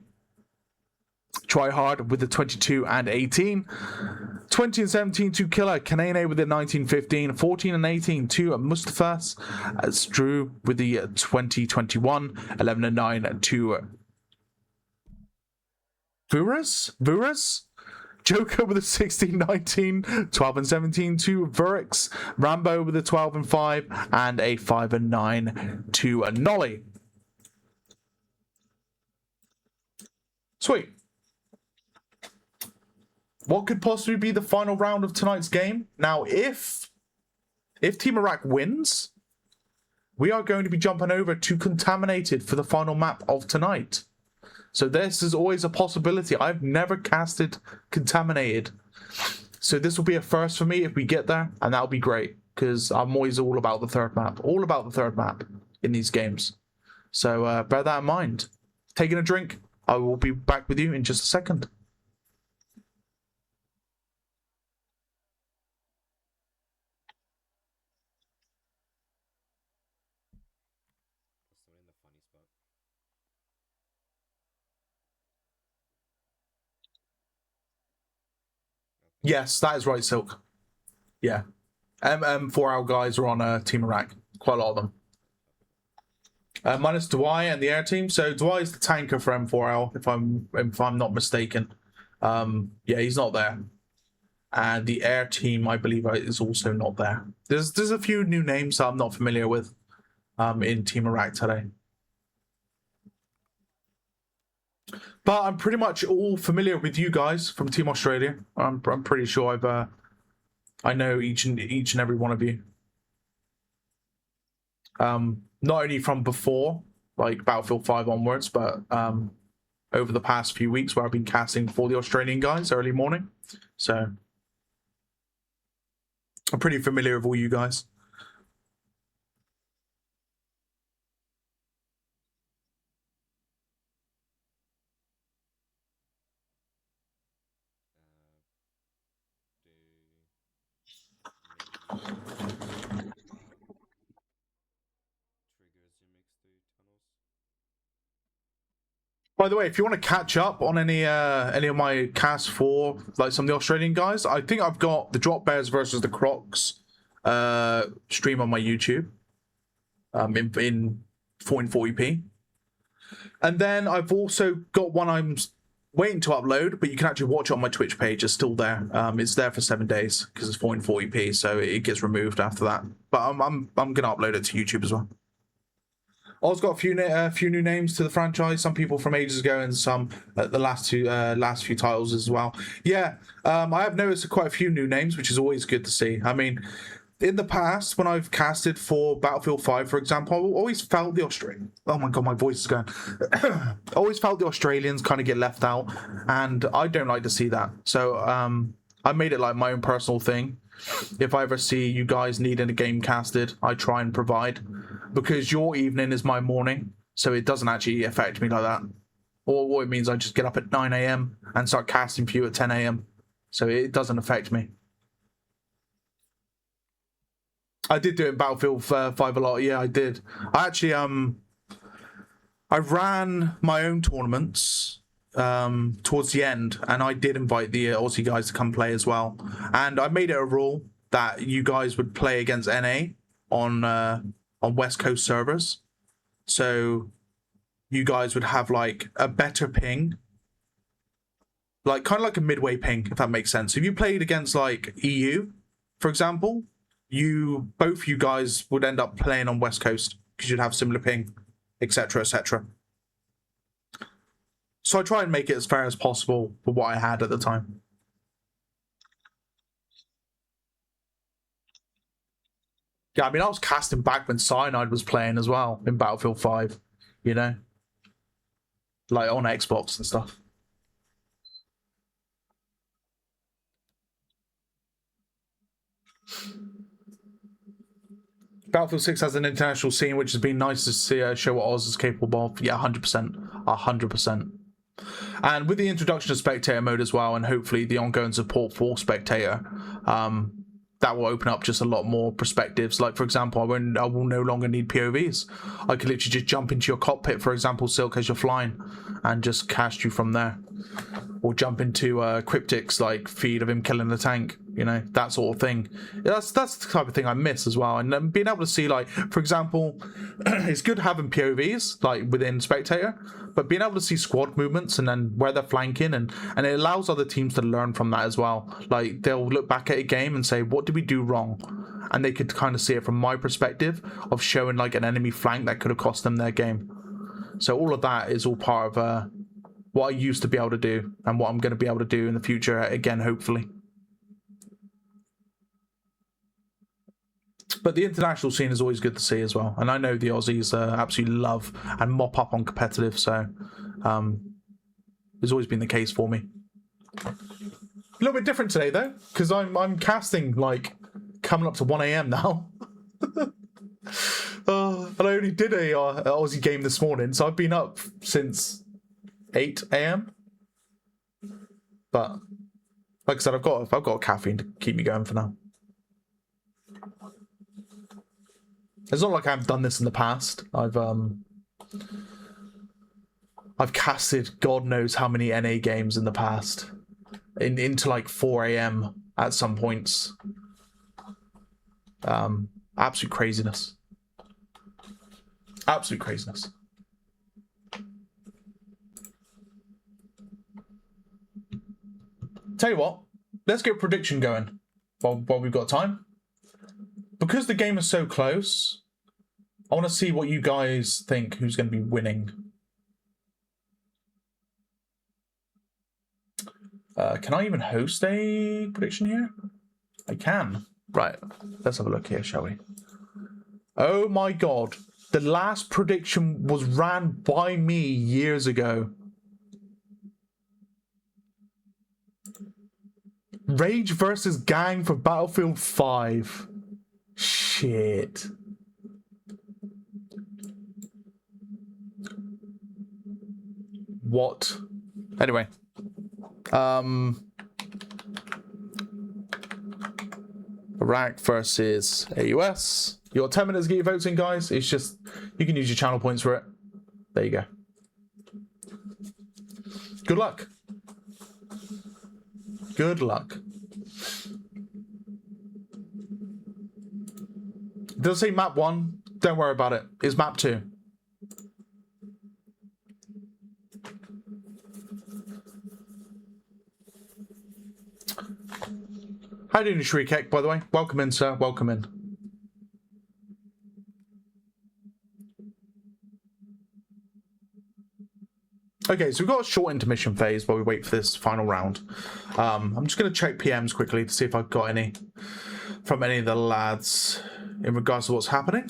[SPEAKER 1] Try hard with the 22-18, 20-17 to Killer. Kanene with the 19-15, 14-18 to Mustafas. As Drew with the 20-21, 11-9 to Vuras. Joker with a 16-19, 12-17 to Vurix. Rambo with a 12-5, and a 5-9 to Nolly. Sweet. What could possibly be the final round of tonight's game? Now, if Team Iraq wins, we are going to be jumping over to Contaminated for the final map of tonight. So this is always a possibility. I've never casted Contaminated. So this will be a first for me if we get there, and that'll be great, because I'm always all about the third map. All about the third map in these games. So bear that in mind. Taking a drink. I will be back with you in just a second. Yes, that is right, Silk. Yeah. For our guys are on Team Iraq. Quite a lot of them. Minus Dwight and the air team. So Dwight is the tanker for M4L, if I'm not mistaken. Yeah, he's not there. And the air team, I believe, is also not there. There's a few new names that I'm not familiar with in Team Iraq today. But I'm pretty much all familiar with you guys from Team Australia. I'm pretty sure I know each and every one of you. Not only from before, like Battlefield 5 onwards, but over the past few weeks where I've been casting for the Australian guys early morning. So I'm pretty familiar with all you guys. By the way, if you want to catch up on any of my casts for like some of the Australian guys, I think I've got the Drop Bears versus the Crocs stream on my YouTube in 1440p. And then I've also got one I'm waiting to upload, but you can actually watch it on my Twitch page. It's still there. It's there for 7 days because it's 1440p, so it gets removed after that. But I'm gonna upload it to YouTube as well. Oz got a few new names to the franchise. Some people from ages ago, and some at the last few titles as well. Yeah, I have noticed quite a few new names, which is always good to see. I mean, in the past, when I've casted for Battlefield 5, for example, I always felt the Australian. Oh my god, my voice is going. Always felt the Australians kind of get left out, and I don't like to see that. So I made it like my own personal thing. If I ever see you guys needing a game casted, I try and provide, because your evening is my morning, so it doesn't actually affect me like that. Or it means I just get up at 9 a.m. and start casting for you at 10 a.m. So it doesn't affect me. I did do it in Battlefield 5 a lot. Yeah, I did. I actually I ran my own tournaments towards the end, and I did invite the Aussie guys to come play as well. And I made it a rule that you guys would play against NA on West Coast servers, so you guys would have like a better ping, like kind of like a midway ping, if that makes sense. If you played against like EU, for example, both you guys would end up playing on West Coast because you'd have similar ping, etc., etc. So I try and make it as fair as possible for what I had at the time. Yeah, I mean, I was casting back when Cyanide was playing as well in Battlefield 5, you know? Like on Xbox and stuff. Battlefield 6 has an international scene, which has been nice to see, show what Oz is capable of. Yeah, 100%. 100%. And with the introduction of Spectator mode as well, and hopefully the ongoing support for Spectator, that will open up just a lot more perspectives. Like, for example, I will no longer need POVs. I could literally just jump into your cockpit, for example, Silk, as you're flying, and just cast you from there. Or jump into Cryptic's like feed of him killing the tank, you know, that sort of thing. That's the type of thing I miss as well. And being able to see, like, for example, it's good having POVs like within Spectator, but being able to see squad movements and then where they're flanking, and it allows other teams to learn from that as well. Like, they'll look back at a game and say, what did we do wrong? And they could kind of see it from my perspective of showing like an enemy flank that could have cost them their game. So all of that is all part of what I used to be able to do, and what I'm going to be able to do in the future again, hopefully. But the international scene is always good to see as well, and I know the Aussies absolutely love and mop up on competitive, so it's always been the case for me. A little bit different today though, because I'm casting like coming up to 1 a.m. now. And I only did a Aussie game this morning, so I've been up since 8 a.m. But like I said, I've got caffeine to keep me going for now. It's not like I've done this in the past. I've casted God knows how many NA games in the past, into like 4 a.m. at some points. Absolute craziness. Absolute craziness. Tell you what, let's get a prediction going while we've got time. Because the game is so close, I want to see what you guys think who's going to be winning. Can I even host a prediction here? I can. Right, let's have a look here, shall we? Oh my god, the last prediction was ran by me years ago. Rage versus Gang for Battlefield 5. Shit. What? Anyway. Iraq versus AUS. You got 10 minutes to get your votes in, guys. It's just, you can use your channel points for it. There you go. Good luck. Good luck. Does it say map 1? Don't worry about it. It's map 2. How are you doing, Shrikek, by the way? Welcome in, sir. Welcome in. Okay, so we've got a short intermission phase while we wait for this final round. I'm just going to check PMs quickly to see if I've got any from any of the lads in regards to what's happening.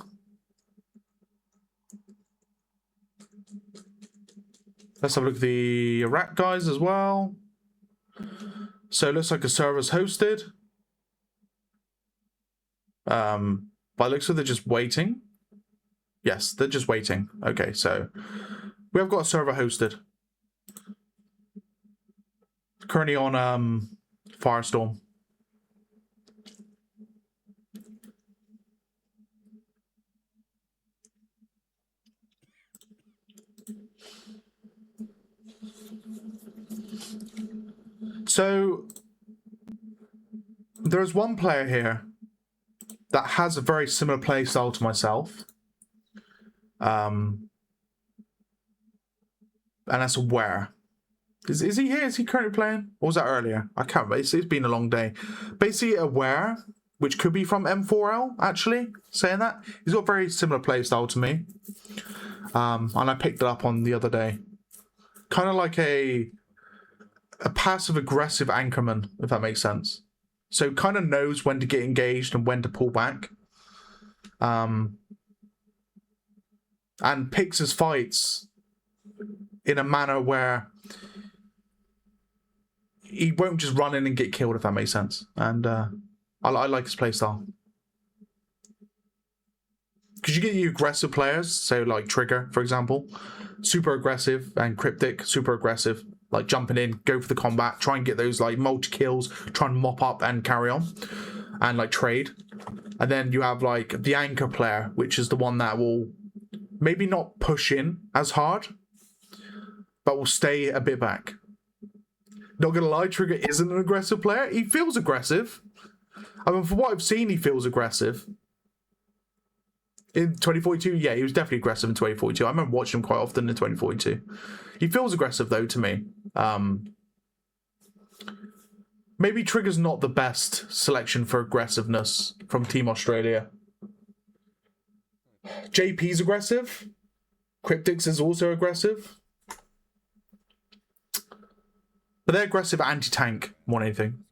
[SPEAKER 1] Let's have a look at the Iraq guys as well. So it looks like a server's hosted. By the looks of it, they're just waiting. Yes, they're just waiting. Okay, so we have got a server hosted. Currently on Firestorm. So there's one player here that has a very similar play style to myself. And that's Aware. Is he here? Is he currently playing? Or was that earlier? I can't remember. It's been a long day. Basically, Aware, which could be from M4L, actually, saying that. He's got a very similar play style to me. And I picked it up on the other day. Kind of like a passive-aggressive anchorman, if that makes sense. So kind of knows when to get engaged and when to pull back. And picks his fights in a manner where he won't just run in and get killed, if that makes sense. And I like his playstyle. Because you get your aggressive players, so like Trigger, for example. Super aggressive, and Cryptic, super aggressive. Like jumping in, go for the combat, try and get those like multi-kills, try and mop up and carry on. And like trade. And then you have like the anchor player, which is the one that will maybe not push in as hard, but will stay a bit back. Not gonna lie, Trigger isn't an aggressive player. He feels aggressive. I mean, from what I've seen, he feels aggressive. In 2042, yeah, he was definitely aggressive in 2042. I remember watching him quite often in 2042. He feels aggressive, though, to me. Maybe Trigger's not the best selection for aggressiveness from Team Australia. JP's aggressive. Cryptix is also aggressive. But they're aggressive anti-tank more than anything.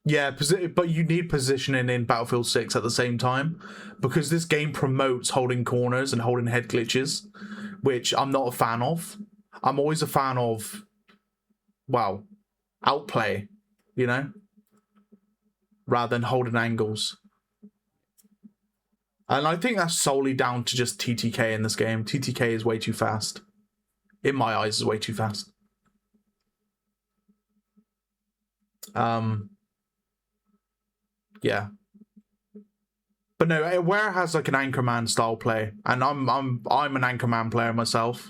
[SPEAKER 1] Yeah, but you need positioning in Battlefield 6 at the same time, because this game promotes holding corners and holding head glitches, which I'm not a fan of. I'm always a fan of, wow, outplay, you know, rather than holding angles. And I think that's solely down to just TTK in this game. TTK is way too fast. In my eyes, is way too fast. Yeah. But no, Aware has like an Anchorman style play, and I'm an Anchorman player myself.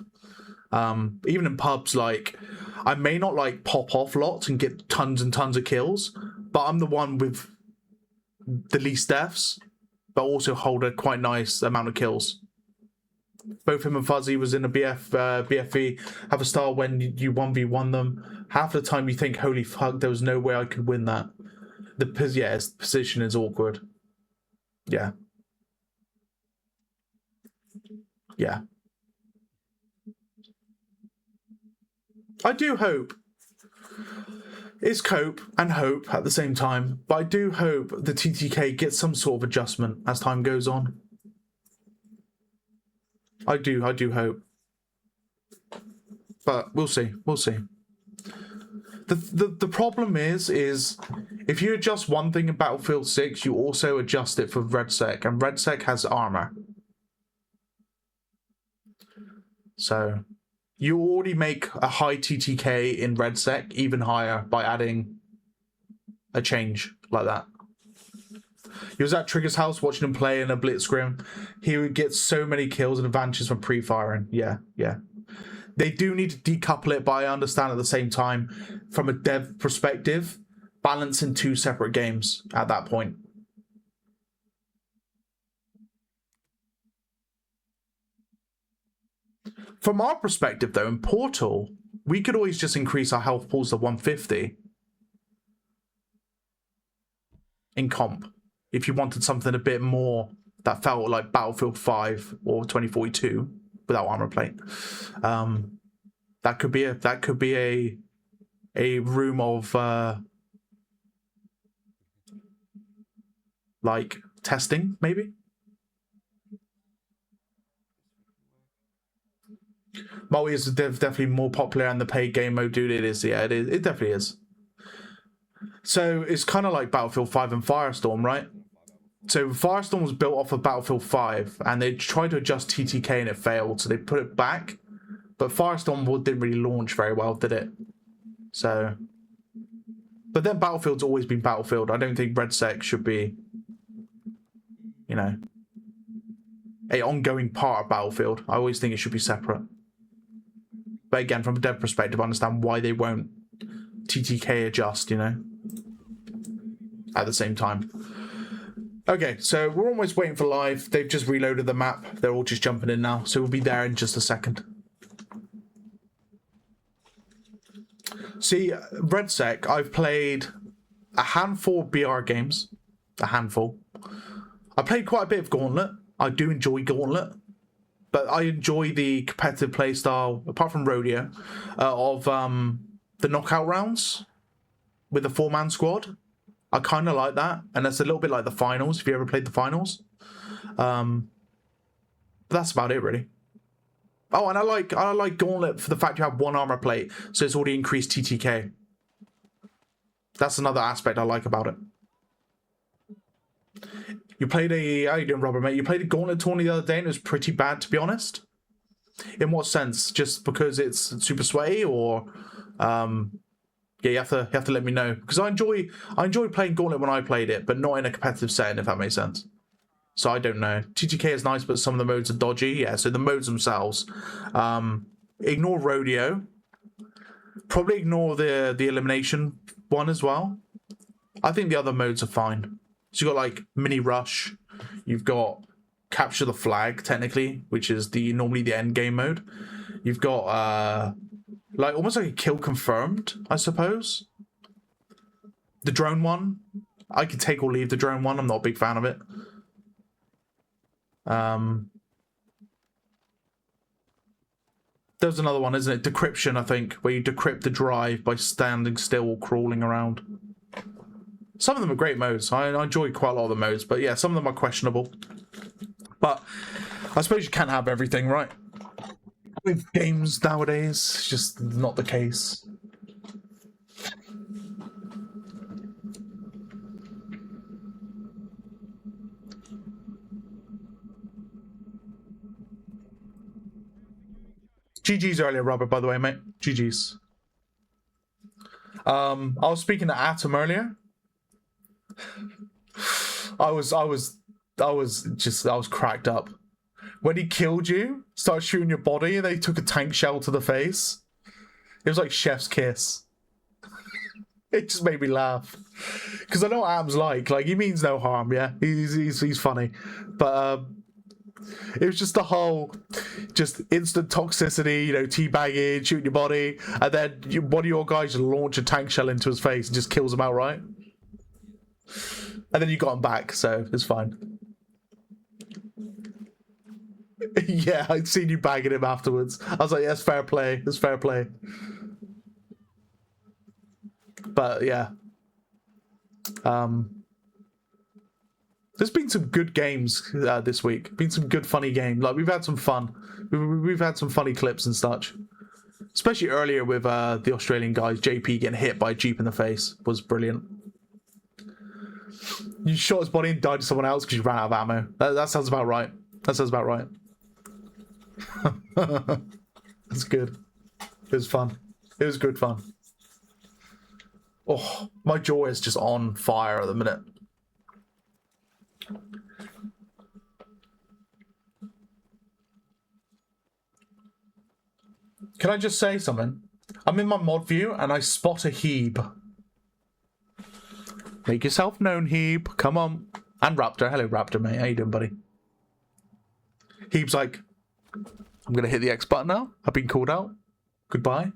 [SPEAKER 1] Even in pubs, like I may not like pop off lots and get tons and tons of kills, but I'm the one with the least deaths, but also hold a quite nice amount of kills. Both him and Fuzzy was in a BFV, have a style when you 1v1 them. Half the time you think, holy fuck, there was no way I could win that. His position is awkward. Yeah. Yeah. I do hope. It's cope and hope at the same time, but I do hope the TTK gets some sort of adjustment as time goes on. I do hope. but we'll see. We'll see. The problem is if you adjust one thing in Battlefield 6, you also adjust it for RedSec, and RedSec has armor. So you already make a high TTK in RedSec even higher by adding a change like that. He was at Trigger's house watching him play in a Blitzscrim. He would get so many kills and advantages from pre-firing. Yeah. They do need to decouple it, but I understand at the same time, from a dev perspective, balancing two separate games at that point. From our perspective, though, in Portal, we could always just increase our health pools to 150 in comp. If you wanted something a bit more that felt like Battlefield 5 or 2042 without armor plate, that could be a room of like testing, maybe. Multi is definitely more popular in the paid game mode, dude. It is, yeah, it definitely is. So it's kind of like Battlefield 5 and Firestorm, right? So Firestorm was built off of Battlefield 5, and they tried to adjust TTK and it failed, so they put it back. But Firestorm didn't really launch very well, did it? So, but then Battlefield's always been Battlefield. I don't think RedSec should be, you know, a ongoing part of Battlefield. I always think it should be separate. But again, from a dev perspective, I understand why they won't TTK adjust, you know, at the same time. Okay, so we're almost waiting for live. They've just reloaded the map. They're all just jumping in now, so we'll be there in just a second. See, RedSec, I've played a handful of BR games. A handful. I played quite a bit of Gauntlet. I do enjoy Gauntlet. But I enjoy the competitive playstyle, apart from Rodeo, of the knockout rounds with the 4-man squad. I kind of like that, and that's a little bit like the finals, if you ever played the finals. But that's about it, really. Oh, and I like Gauntlet for the fact you have one armor plate, so it's already increased TTK. That's another aspect I like about it. You played how you doing, Robert, mate? You played a Gauntlet tournament the other day and it was pretty bad, to be honest. In what sense? Just because it's super sweaty, or yeah, you have to let me know, because I enjoy playing Gauntlet when I played it, but not in a competitive setting, if that makes sense. So I don't know. TTK is nice, but some of the modes are dodgy. Yeah, so the modes themselves. Ignore Rodeo. Probably ignore the elimination one as well. I think the other modes are fine. So you've got like Mini Rush, you've got Capture the Flag, technically, which is normally the end game mode. You've got like almost like a kill confirmed, I suppose. The drone one, I could take or leave the drone one. I'm not a big fan of it. There's another one, isn't it? Decryption, I think, where you decrypt the drive by standing still or crawling around. Some of them are great modes. I enjoy quite a lot of the modes, but yeah, some of them are questionable. But I suppose you can't have everything, right? With games nowadays, it's just not the case. GG's earlier, Robert, by the way, mate. GG's. I was speaking to Atom earlier. I was cracked up. When he killed you, started shooting your body, and they took a tank shell to the face. It was like chef's kiss. It just made me laugh. Because I know what Atom's like he means no harm, yeah? He's funny. But it was just the whole, just instant toxicity, you know, teabagging, shooting your body, and then one of your guys just launch a tank shell into his face and just kills him outright. And then you got him back, so it's fine. Yeah, I'd seen you bagging him afterwards. I was like, yeah, it's fair play. It's fair play. But yeah. There's been some good games this week. Been some good funny games. Like, we've had some fun. We've had some funny clips and such. Especially earlier with the Australian guys, JP getting hit by a Jeep in the face was brilliant. You shot his body and died to someone else because you ran out of ammo. That sounds about right. That sounds about right. That's good. It was fun. It was good fun. Oh, my jaw is just on fire at the minute. Can I just say something? I'm in my mod view and I spot a Hebe. Make yourself known, Hebe. Come on. And Raptor. Hello, Raptor, mate. How you doing, buddy? Hebe's like, I'm going to hit the X button now. I've been called out. Goodbye.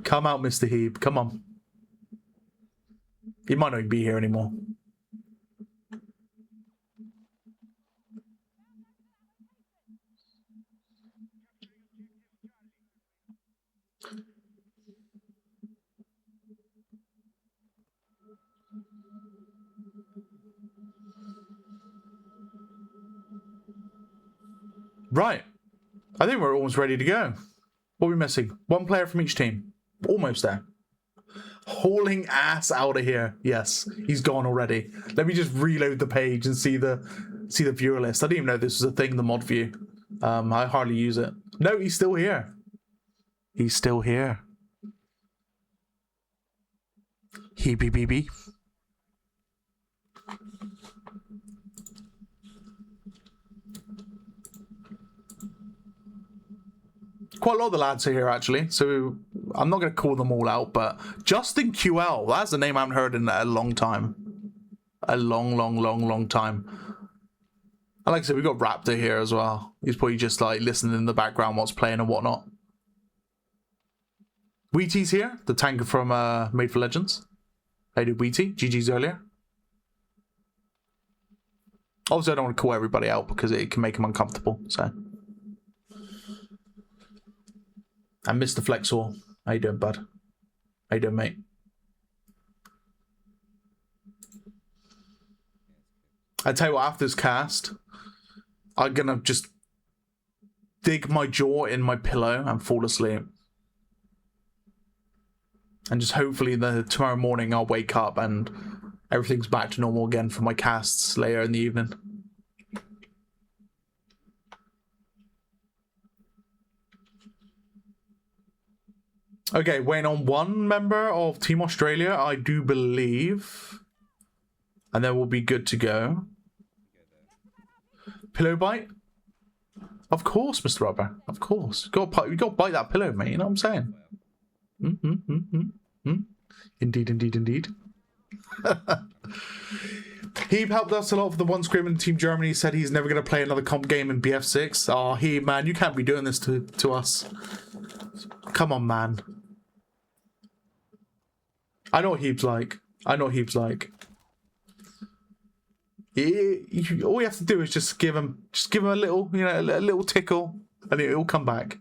[SPEAKER 1] Come out, Mr. Hebe. Come on. He might not even be here anymore. Right. I think we're almost ready to go. What are we missing? One player from each team. Almost there. Hauling ass out of here. Yes, he's gone already. Let me just reload the page and see the viewer list. I didn't even know this was a thing, the mod view. I hardly use it. No, he's still here. He's still here. BB. Quite a lot of the lads are here, actually, so I'm not going to call them all out, but Justin QL, that's a name I haven't heard in a long time. A long time. And like I said, we've got Raptor here as well. He's probably just like listening in the background what's playing and whatnot. Wheaty's here, the tanker from Made for Legends. How did Wheaty? GG's earlier. Obviously, I don't want to call everybody out because it can make them uncomfortable, so... And Mr. Flexor, how you doing, bud? How you doing, mate? I tell you what, after this cast, I'm gonna just dig my jaw in my pillow and fall asleep. And just hopefully tomorrow morning I'll wake up and everything's back to normal again for my casts later in the evening. Okay, waiting on one member of Team Australia, I do believe. And then we'll be good to go. Pillow bite? Of course, Mr. Rubber. Of course. You gotta bite that pillow, mate. You know what I'm saying? Indeed. He helped us a lot for the one scream in Team Germany. He said he's never going to play another comp game in BF6. Oh, man, you can't be doing this to us. Come on, man. I know what Heeb's like. All you have to do is just give him a little, a little tickle, and it'll come back,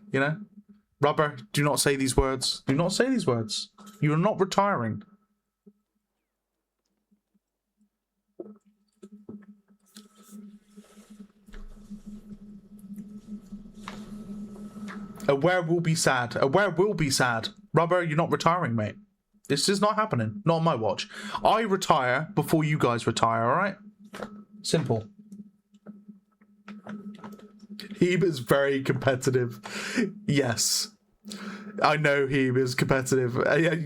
[SPEAKER 1] Rubber, do not say these words. Do not say these words. You are not retiring. Aware will be sad. Aware will be sad. Rubber, you're not retiring, mate. This is not happening. Not on my watch. I retire before you guys retire, alright? Simple. Heeb is very competitive. Yes. I know Heeb is competitive.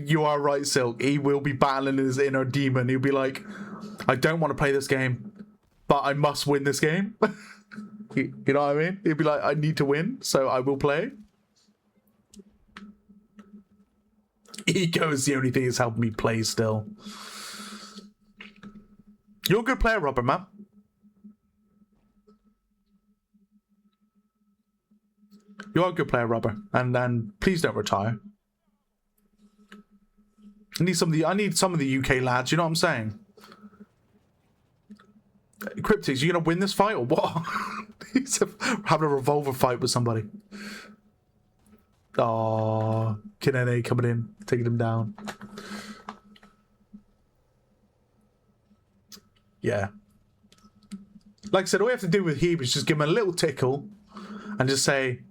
[SPEAKER 1] You are right, Silk. He will be battling his inner demon. He'll be like, I don't want to play this game, but I must win this game. You know what I mean? He'll be like, I need to win, so I will play. Ego is the only thing that's helping me play still. You're a good player, Robert, man. You're a good player, Robert, and please don't retire. I need some of the UK lads. You know what I'm saying? Cryptics, you gonna win this fight or what? He's having a revolver fight with somebody. Oh, Kinene coming in, taking him down. Yeah. Like I said, all we have to do with Hebe is just give him a little tickle and just say,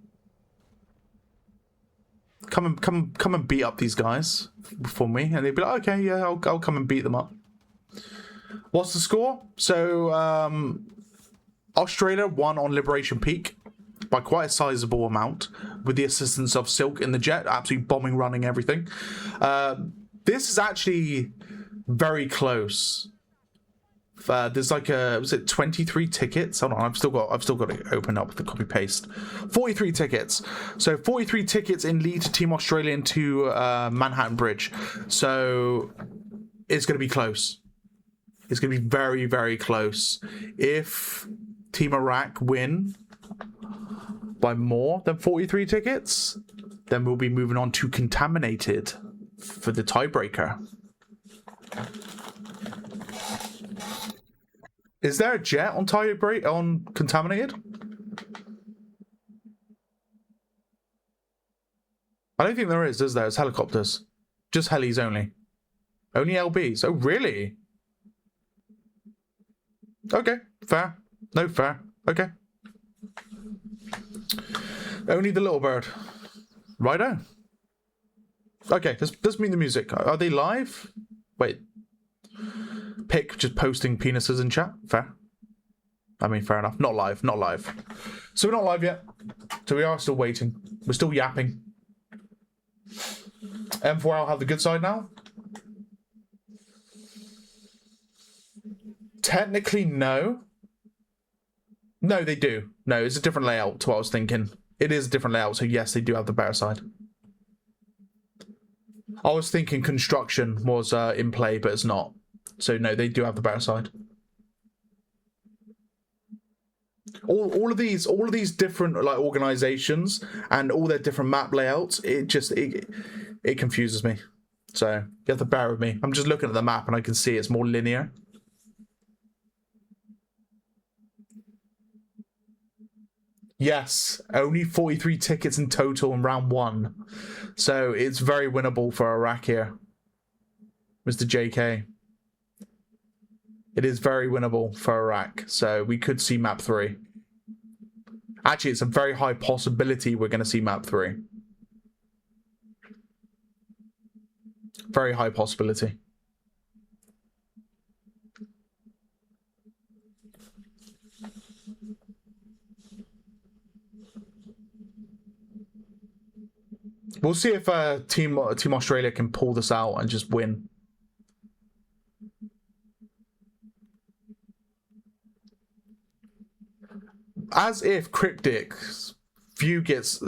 [SPEAKER 1] come and beat up these guys for me. And they'd be like, okay, yeah, I'll come and beat them up. What's the score? So, Australia won on Liberation Peak by quite a sizable amount with the assistance of Silk in the jet, absolutely bombing, running everything. This is actually very close. There's like was it 23 tickets? Hold on, I've still got to open up the copy paste. 43 tickets. So 43 tickets in lead to Team Australia into Manhattan Bridge. So it's going to be close. It's going to be very, very close. If Team Iraq win by more than 43 tickets, then we'll be moving on to Contaminated for the tiebreaker. Is there a jet on on Contaminated? I don't think there is there? It's helicopters. Just helis only. Only LBs. Oh, really? Okay, fair. No, fair. Okay. Only the little bird. Righto. Okay, let's meet the music. Are they live? Wait. Pick just posting penises in chat. Fair. I mean, fair enough. Not live. Not live. So we're not live yet. So we are still waiting. We're still yapping. M4L have the good side now? Technically, no. No, they do. No, it's a different layout to what I was thinking. It is a different layout, so yes, they do have the better side. I was thinking construction was in play, but it's not. So no, they do have the better side. All of these different like organizations and all their different map layouts, it confuses me. So you have to bear with me. I'm just looking at the map and I can see it's more linear. Yes, only 43 tickets in total in round 1. So it's very winnable for Iraq here. Mr. JK. It is very winnable for Iraq. So we could see map 3. Actually, it's a very high possibility we're going to see map 3. Very high possibility. We'll see if Team Australia can pull this out and just win. As if Cryptic's view gets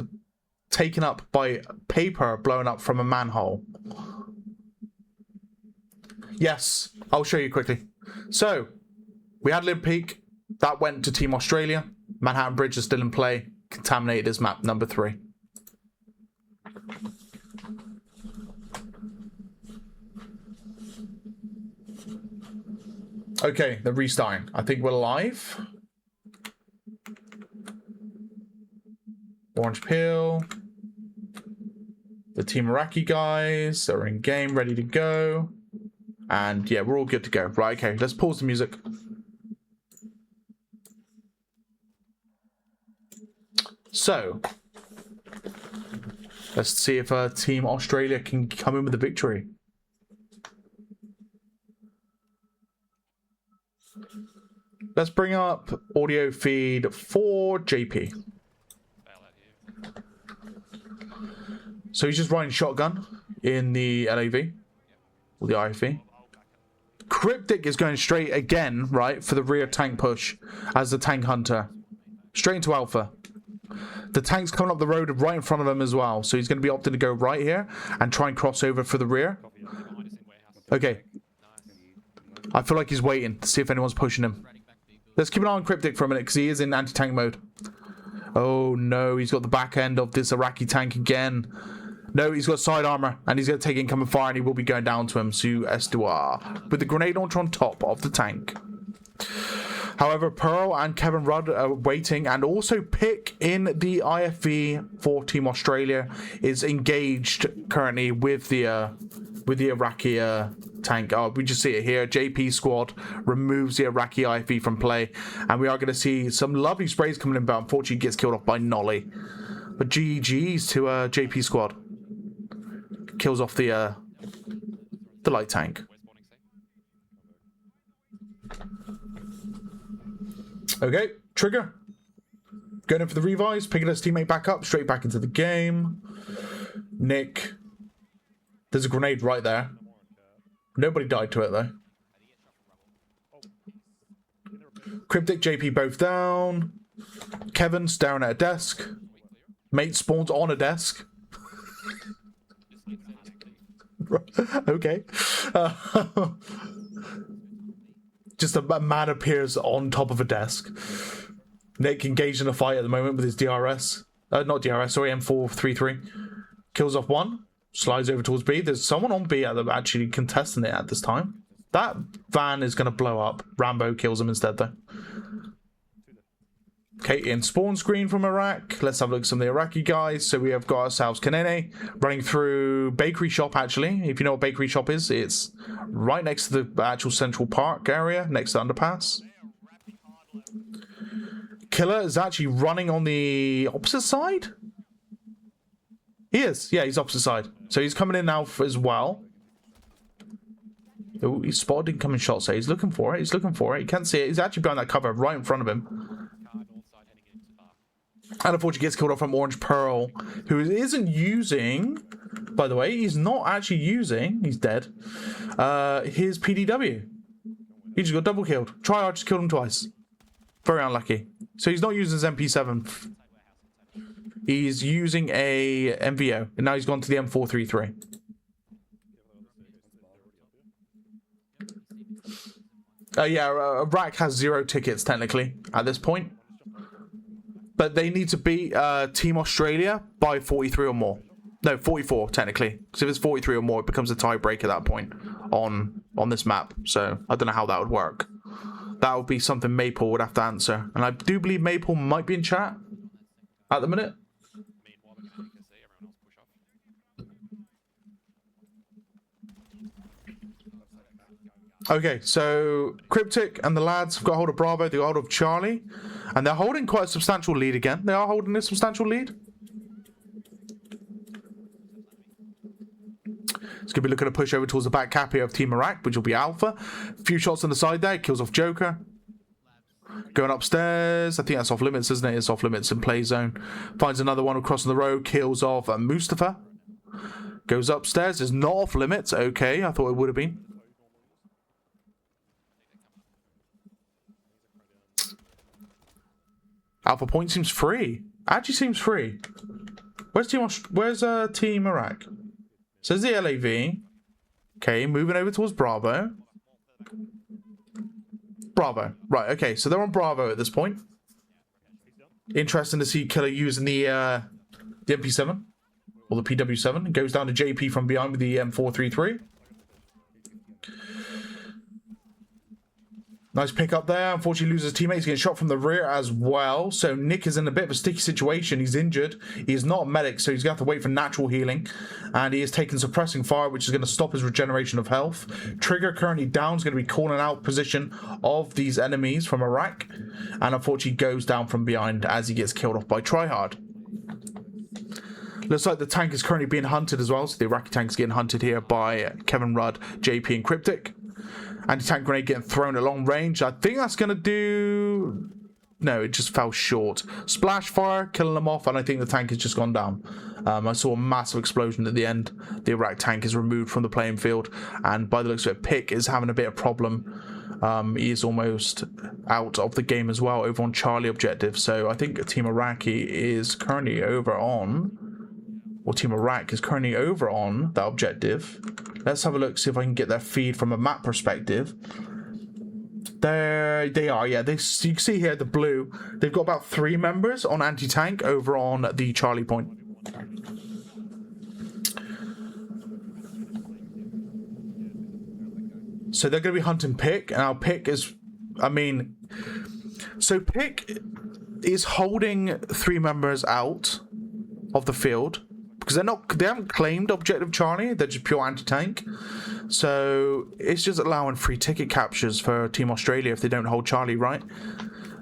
[SPEAKER 1] taken up by paper blown up from a manhole. Yes, I'll show you quickly. So, we had Lib Peak. That went to Team Australia. Manhattan Bridge is still in play. Contaminated is map number 3. Okay, they're restarting. I think we're live. Orange Peel. The Team Iraqi guys are in game, ready to go. And yeah, we're all good to go. Right, okay, let's pause the music. So, let's see if Team Australia can come in with a victory. Let's bring up audio feed for JP. So he's just riding shotgun in the LAV or the IFV. Cryptic is going straight again, right, for the rear tank push as the tank hunter. Straight into Alpha. The tank's coming up the road right in front of him as well. So he's going to be opting to go right here and try and cross over for the rear. Okay. I feel like he's waiting to see if anyone's pushing him. Let's keep an eye on Cryptic for a minute because he is in anti-tank mode. Oh no, he's got the back end of this Iraqi tank again. No, he's got side armor and he's going to take incoming fire and he will be going down to him. Su Estuar with the grenade launcher on top of the tank. However, Pearl and Kevin Rudd are waiting, and also Pick in the IFV for Team Australia is engaged currently with the Iraqi tank. Oh, we just see it here. JP squad removes the Iraqi IFE from play, and we are going to see some lovely sprays coming in, but unfortunately gets killed off by Nolly. But GG's to JP squad. Kills off the light tank. Okay, Trigger. Going in for the revives, picking his teammate back up, straight back into the game. Nick. There's a grenade right there. Nobody died to it, though. Cryptic, JP both down. Kevin staring at a desk. Mate spawns on a desk. Okay. Just a man appears on top of a desk. Nick engaged in a fight at the moment with his DRS. Not DRS, sorry, M433. Kills off one. Slides over towards B. There's someone on B actually contesting it at this time. That van is going to blow up. Rambo kills him instead, though. Okay, in spawn screen from Iraq. Let's have a look at some of the Iraqi guys. So we have got ourselves Kanene running through Bakery Shop, actually. If you know what Bakery Shop is, it's right next to the actual Central Park area, next to underpass. Killer is actually running on the opposite side? He is. Yeah, he's opposite side. So he's coming in now as well. Oh, he's spotted incoming shot, so he's looking for it. He's looking for it. He can't see it. He's actually behind that cover right in front of him. And unfortunately gets killed off from Orange Pearl, who isn't using, by the way, he's not actually using, he's dead, his PDW. He just got double killed. Tryhard just killed him twice. Very unlucky. So he's not using his MP7. He's using a MVO, and now he's gone to the M433. Yeah, Iraq has 0 tickets, technically, at this point. But they need to beat Team Australia by 43 or more. No, 44, technically. Because if it's 43 or more, it becomes a tiebreak at that point on this map. So I don't know how that would work. That would be something Maple would have to answer. And I do believe Maple might be in chat at the minute. Okay, so Cryptic and the lads have got hold of Bravo, they got hold of Charlie, and they're holding quite a substantial lead again. They are holding a substantial lead. It's going to be looking to push over towards the back cap here of Team Iraq, which will be Alpha. A few shots on the side there, kills off Joker. Going upstairs, I think that's off limits, isn't it? It's off limits in play zone. Finds another one across the road, kills off Mustafa. Goes upstairs, is not off limits. Okay, I thought it would have been. Alpha point seems free. Actually seems free. Where's Team Iraq? Says the LAV. Okay, moving over towards Bravo. Bravo. Right, okay, so they're on Bravo at this point. Interesting to see Killer using the MP7 or the PW7. It goes down to JP from behind with the M433. Nice pick up there. Unfortunately loses teammates, getting shot from the rear as well. So Nick is in a bit of a sticky situation. He's injured. He is not a medic, so he's going to have to wait for natural healing. And he is taking suppressing fire, which is going to stop his regeneration of health. Trigger currently down. Is going to be calling out position of these enemies from Iraq. And unfortunately goes down from behind as he gets killed off by Tryhard. Looks like the tank is currently being hunted as well. So the Iraqi tank is getting hunted here by Kevin Rudd, JP and Cryptic. Anti-tank grenade getting thrown at long range. I think that's going to do... No, it just fell short. Splash fire, killing them off, and I think the tank has just gone down. I saw a massive explosion at the end. The Iraq tank is removed from the playing field, and by the looks of it, Pick is having a bit of problem. He is almost out of the game as well, over on Charlie objective. So I think Team Iraqi is currently over on... Or Team Iraq is currently over on that objective. Let's have a look, see if I can get their feed from a map perspective. There they are, yeah. You can see here the blue. They've got about 3 members on anti-tank over on the Charlie point. So they're going to be hunting Pick. And our Pick is, I mean... So Pick is holding 3 members out of the field, because they haven't claimed Objective Charlie. They're just pure anti-tank. So it's just allowing free ticket captures for Team Australia if they don't hold Charlie, right?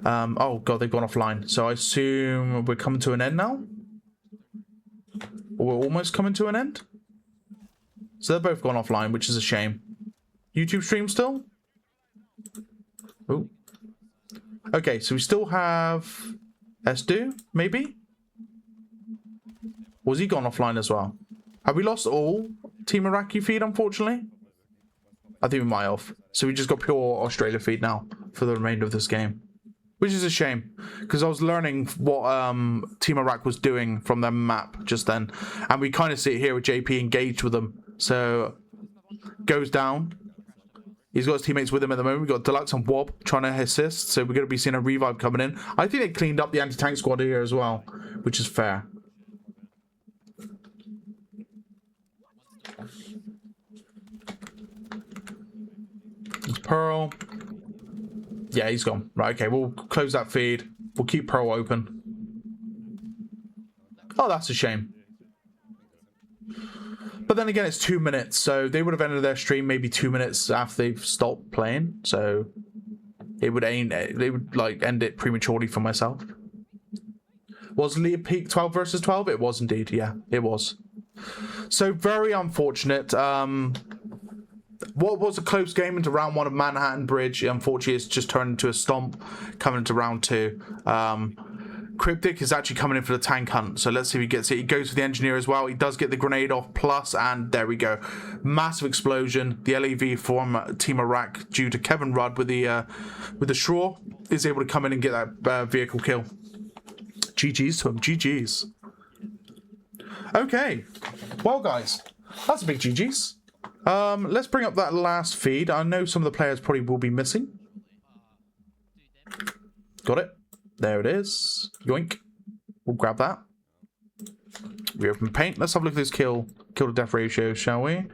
[SPEAKER 1] Oh god, they've gone offline. So I assume we're coming to an end now? Or we're almost coming to an end? So they're both gone offline, which is a shame. YouTube stream still? Oh. Okay, so we still have Esdu, maybe? Was he gone offline as well? Have we lost all Team Iraqi feed, unfortunately? I think we might have. So we just got pure Australia feed now for the remainder of this game. Which is a shame, because I was learning what Team Iraq was doing from their map just then. And we kind of see it here with JP engaged with them. So, goes down. He's got his teammates with him at the moment. We've got Deluxe and Wob trying to assist. So we're going to be seeing a revive coming in. I think they cleaned up the anti-tank squad here as well, which is fair. It's Pearl. Yeah, he's gone. Right, okay, we'll close that feed. We'll keep Pearl open. Oh, that's a shame. But then again, it's 2 minutes, so they would have ended their stream maybe 2 minutes after they've stopped playing. So it would they would like end it prematurely for myself. Was Leah Peak 12 versus 12? It was indeed, yeah, it was. So very unfortunate. What was a close game into round 1 of Manhattan Bridge, unfortunately, it's just turned into a stomp coming into round 2. Cryptic is actually coming in for the tank hunt, so let's see if he gets it. He goes for the engineer as well. He does get the grenade off plus, and there we go. Massive explosion. The LAV from Team Iraq, due to Kevin Rudd with the Shrew, is able to come in and get that vehicle kill. GG's to him. GG's. Okay. Well, guys, that's a big GG's. Let's bring up that last feed. I know some of the players probably will be missing. Got it. There it is. Yoink. We'll grab that. Reopen paint. Let's have a look at this kill to death ratio, shall we?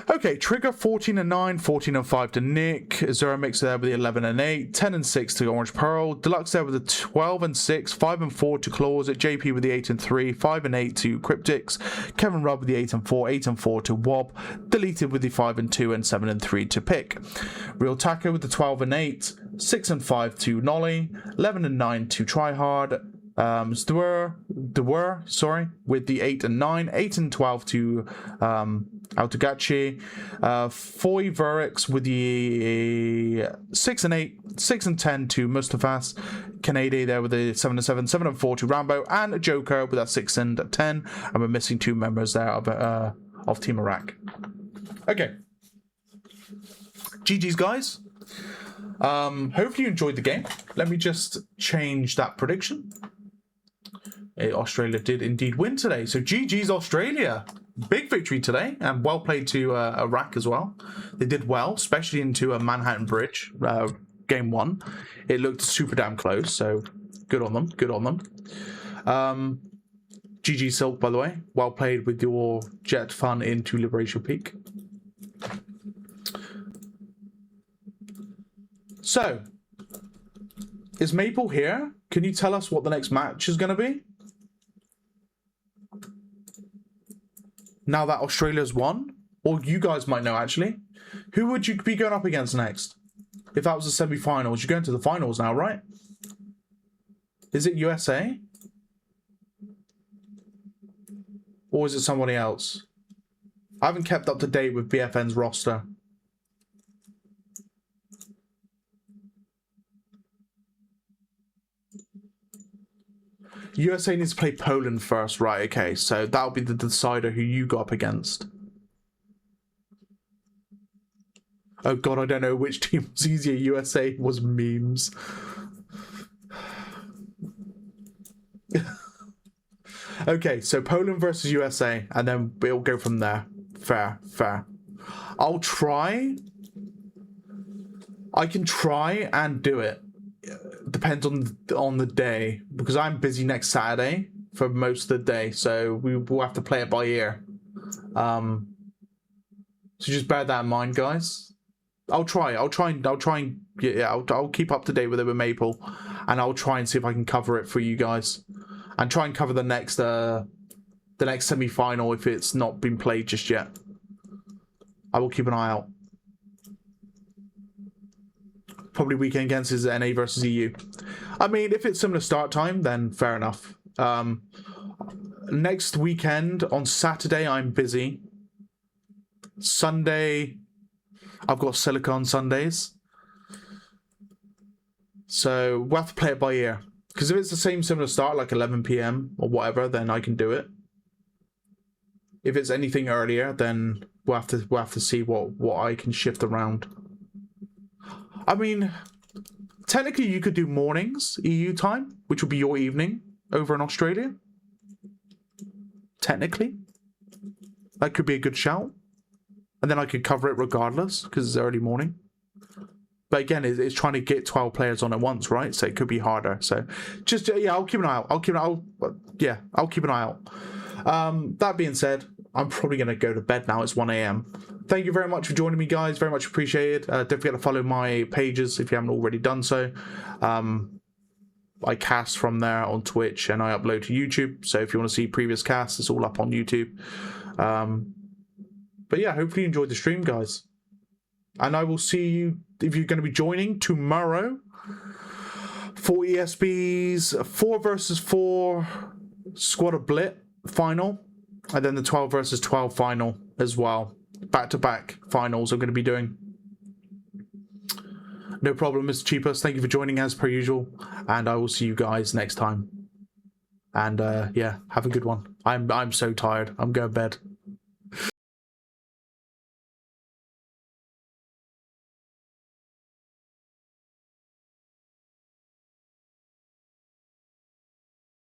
[SPEAKER 1] Okay, Trigger 14 and 9, 14 and 5 to Nick. Zero Mix there with the 11 and 8, 10 and 6 to Orange Pearl. Deluxe there with the 12 and 6, 5 and 4 to Closet. JP with the 8 and 3, 5 and 8 to Cryptics. Kevin Rudd with the 8 and 4, 8 and 4 to Wob. Deleted with the 5 and 2 and 7 and 3 to Pick. Real Taco with the 12 and 8, 6 and 5 to Nolly, 11 and 9 to Tryhard. Sorry, with the 8 and 9, 8 and 12 to Altagachi, Foy Verix with the 6 and 8, 6 and 10 to Mustafas, Canady there with the 7 and 7, 7 and 4 to Rambo, and Joker with that 6 and 10, and we're missing 2 members there of Team Iraq. Okay. GG's, guys. Hopefully you enjoyed the game. Let me just change that prediction. Australia did indeed win today. So GG's Australia. Big victory today, and well played to Iraq as well. They did well, especially into a Manhattan Bridge, game 1. It looked super damn close, so good on them, good on them. GG Silk, by the way. Well played with your jet fun into Liberation Peak. So, is Maple here? Can you tell us what the next match is going to be? Now that Australia's won? Or you guys might know, actually. Who would you be going up against next? If that was the semi-finals. You're going to the finals now, right? Is it USA? Or is it somebody else? I haven't kept up to date with BFN's roster. USA needs to play Poland first, right? Okay, so that'll be the decider who you got up against. Oh god, I don't know which team was easier. USA was memes. Okay, so Poland versus USA, and then we'll go from there. Fair, fair. I'll try. I can try and do it. Depends on the day, because I'm busy next Saturday for most of the day, so we will have to play it by ear. So just bear that in mind, guys. I'll try and yeah, I'll keep up to date with it with Maple, and I'll try and see if I can cover it for you guys, and try and cover the next the next semi-final if it's not been played just yet. I will keep an eye out. Probably weekend against is NA versus EU. I mean, if it's similar start time, then fair enough. Next weekend on Saturday, I'm busy. Sunday, I've got Silicon Sundays. So we'll have to play it by ear. Because if it's the same similar start, like 11 PM or whatever, then I can do it. If it's anything earlier, then we'll have to see what I can shift around. I mean, technically you could do mornings EU time, which would be your evening over in Australia. Technically, that could be a good shout, and then I could cover it regardless because it's early morning. But again, it's trying to get 12 players on at once, right? So it could be harder. So just, yeah, I'll keep an eye out. I'll keep an eye out. That being said, I'm probably going to go to bed now. It's 1 AM. Thank you very much for joining me, guys. Very much appreciated. Don't forget to follow my pages if you haven't already done so. I cast from there on Twitch and I upload to YouTube. So if you want to see previous casts, it's all up on YouTube. But yeah, hopefully you enjoyed the stream, guys. And I will see you if you're going to be joining tomorrow for ESB's 4 versus 4 Squad of Blit final. And then the 12 versus 12 final as well. Back-to-back finals I'm going to be doing. No problem, Mr. Cheapest. Thank you for joining as per usual. And I will see you guys next time. And yeah, have a good one. I'm so tired. I'm going to bed.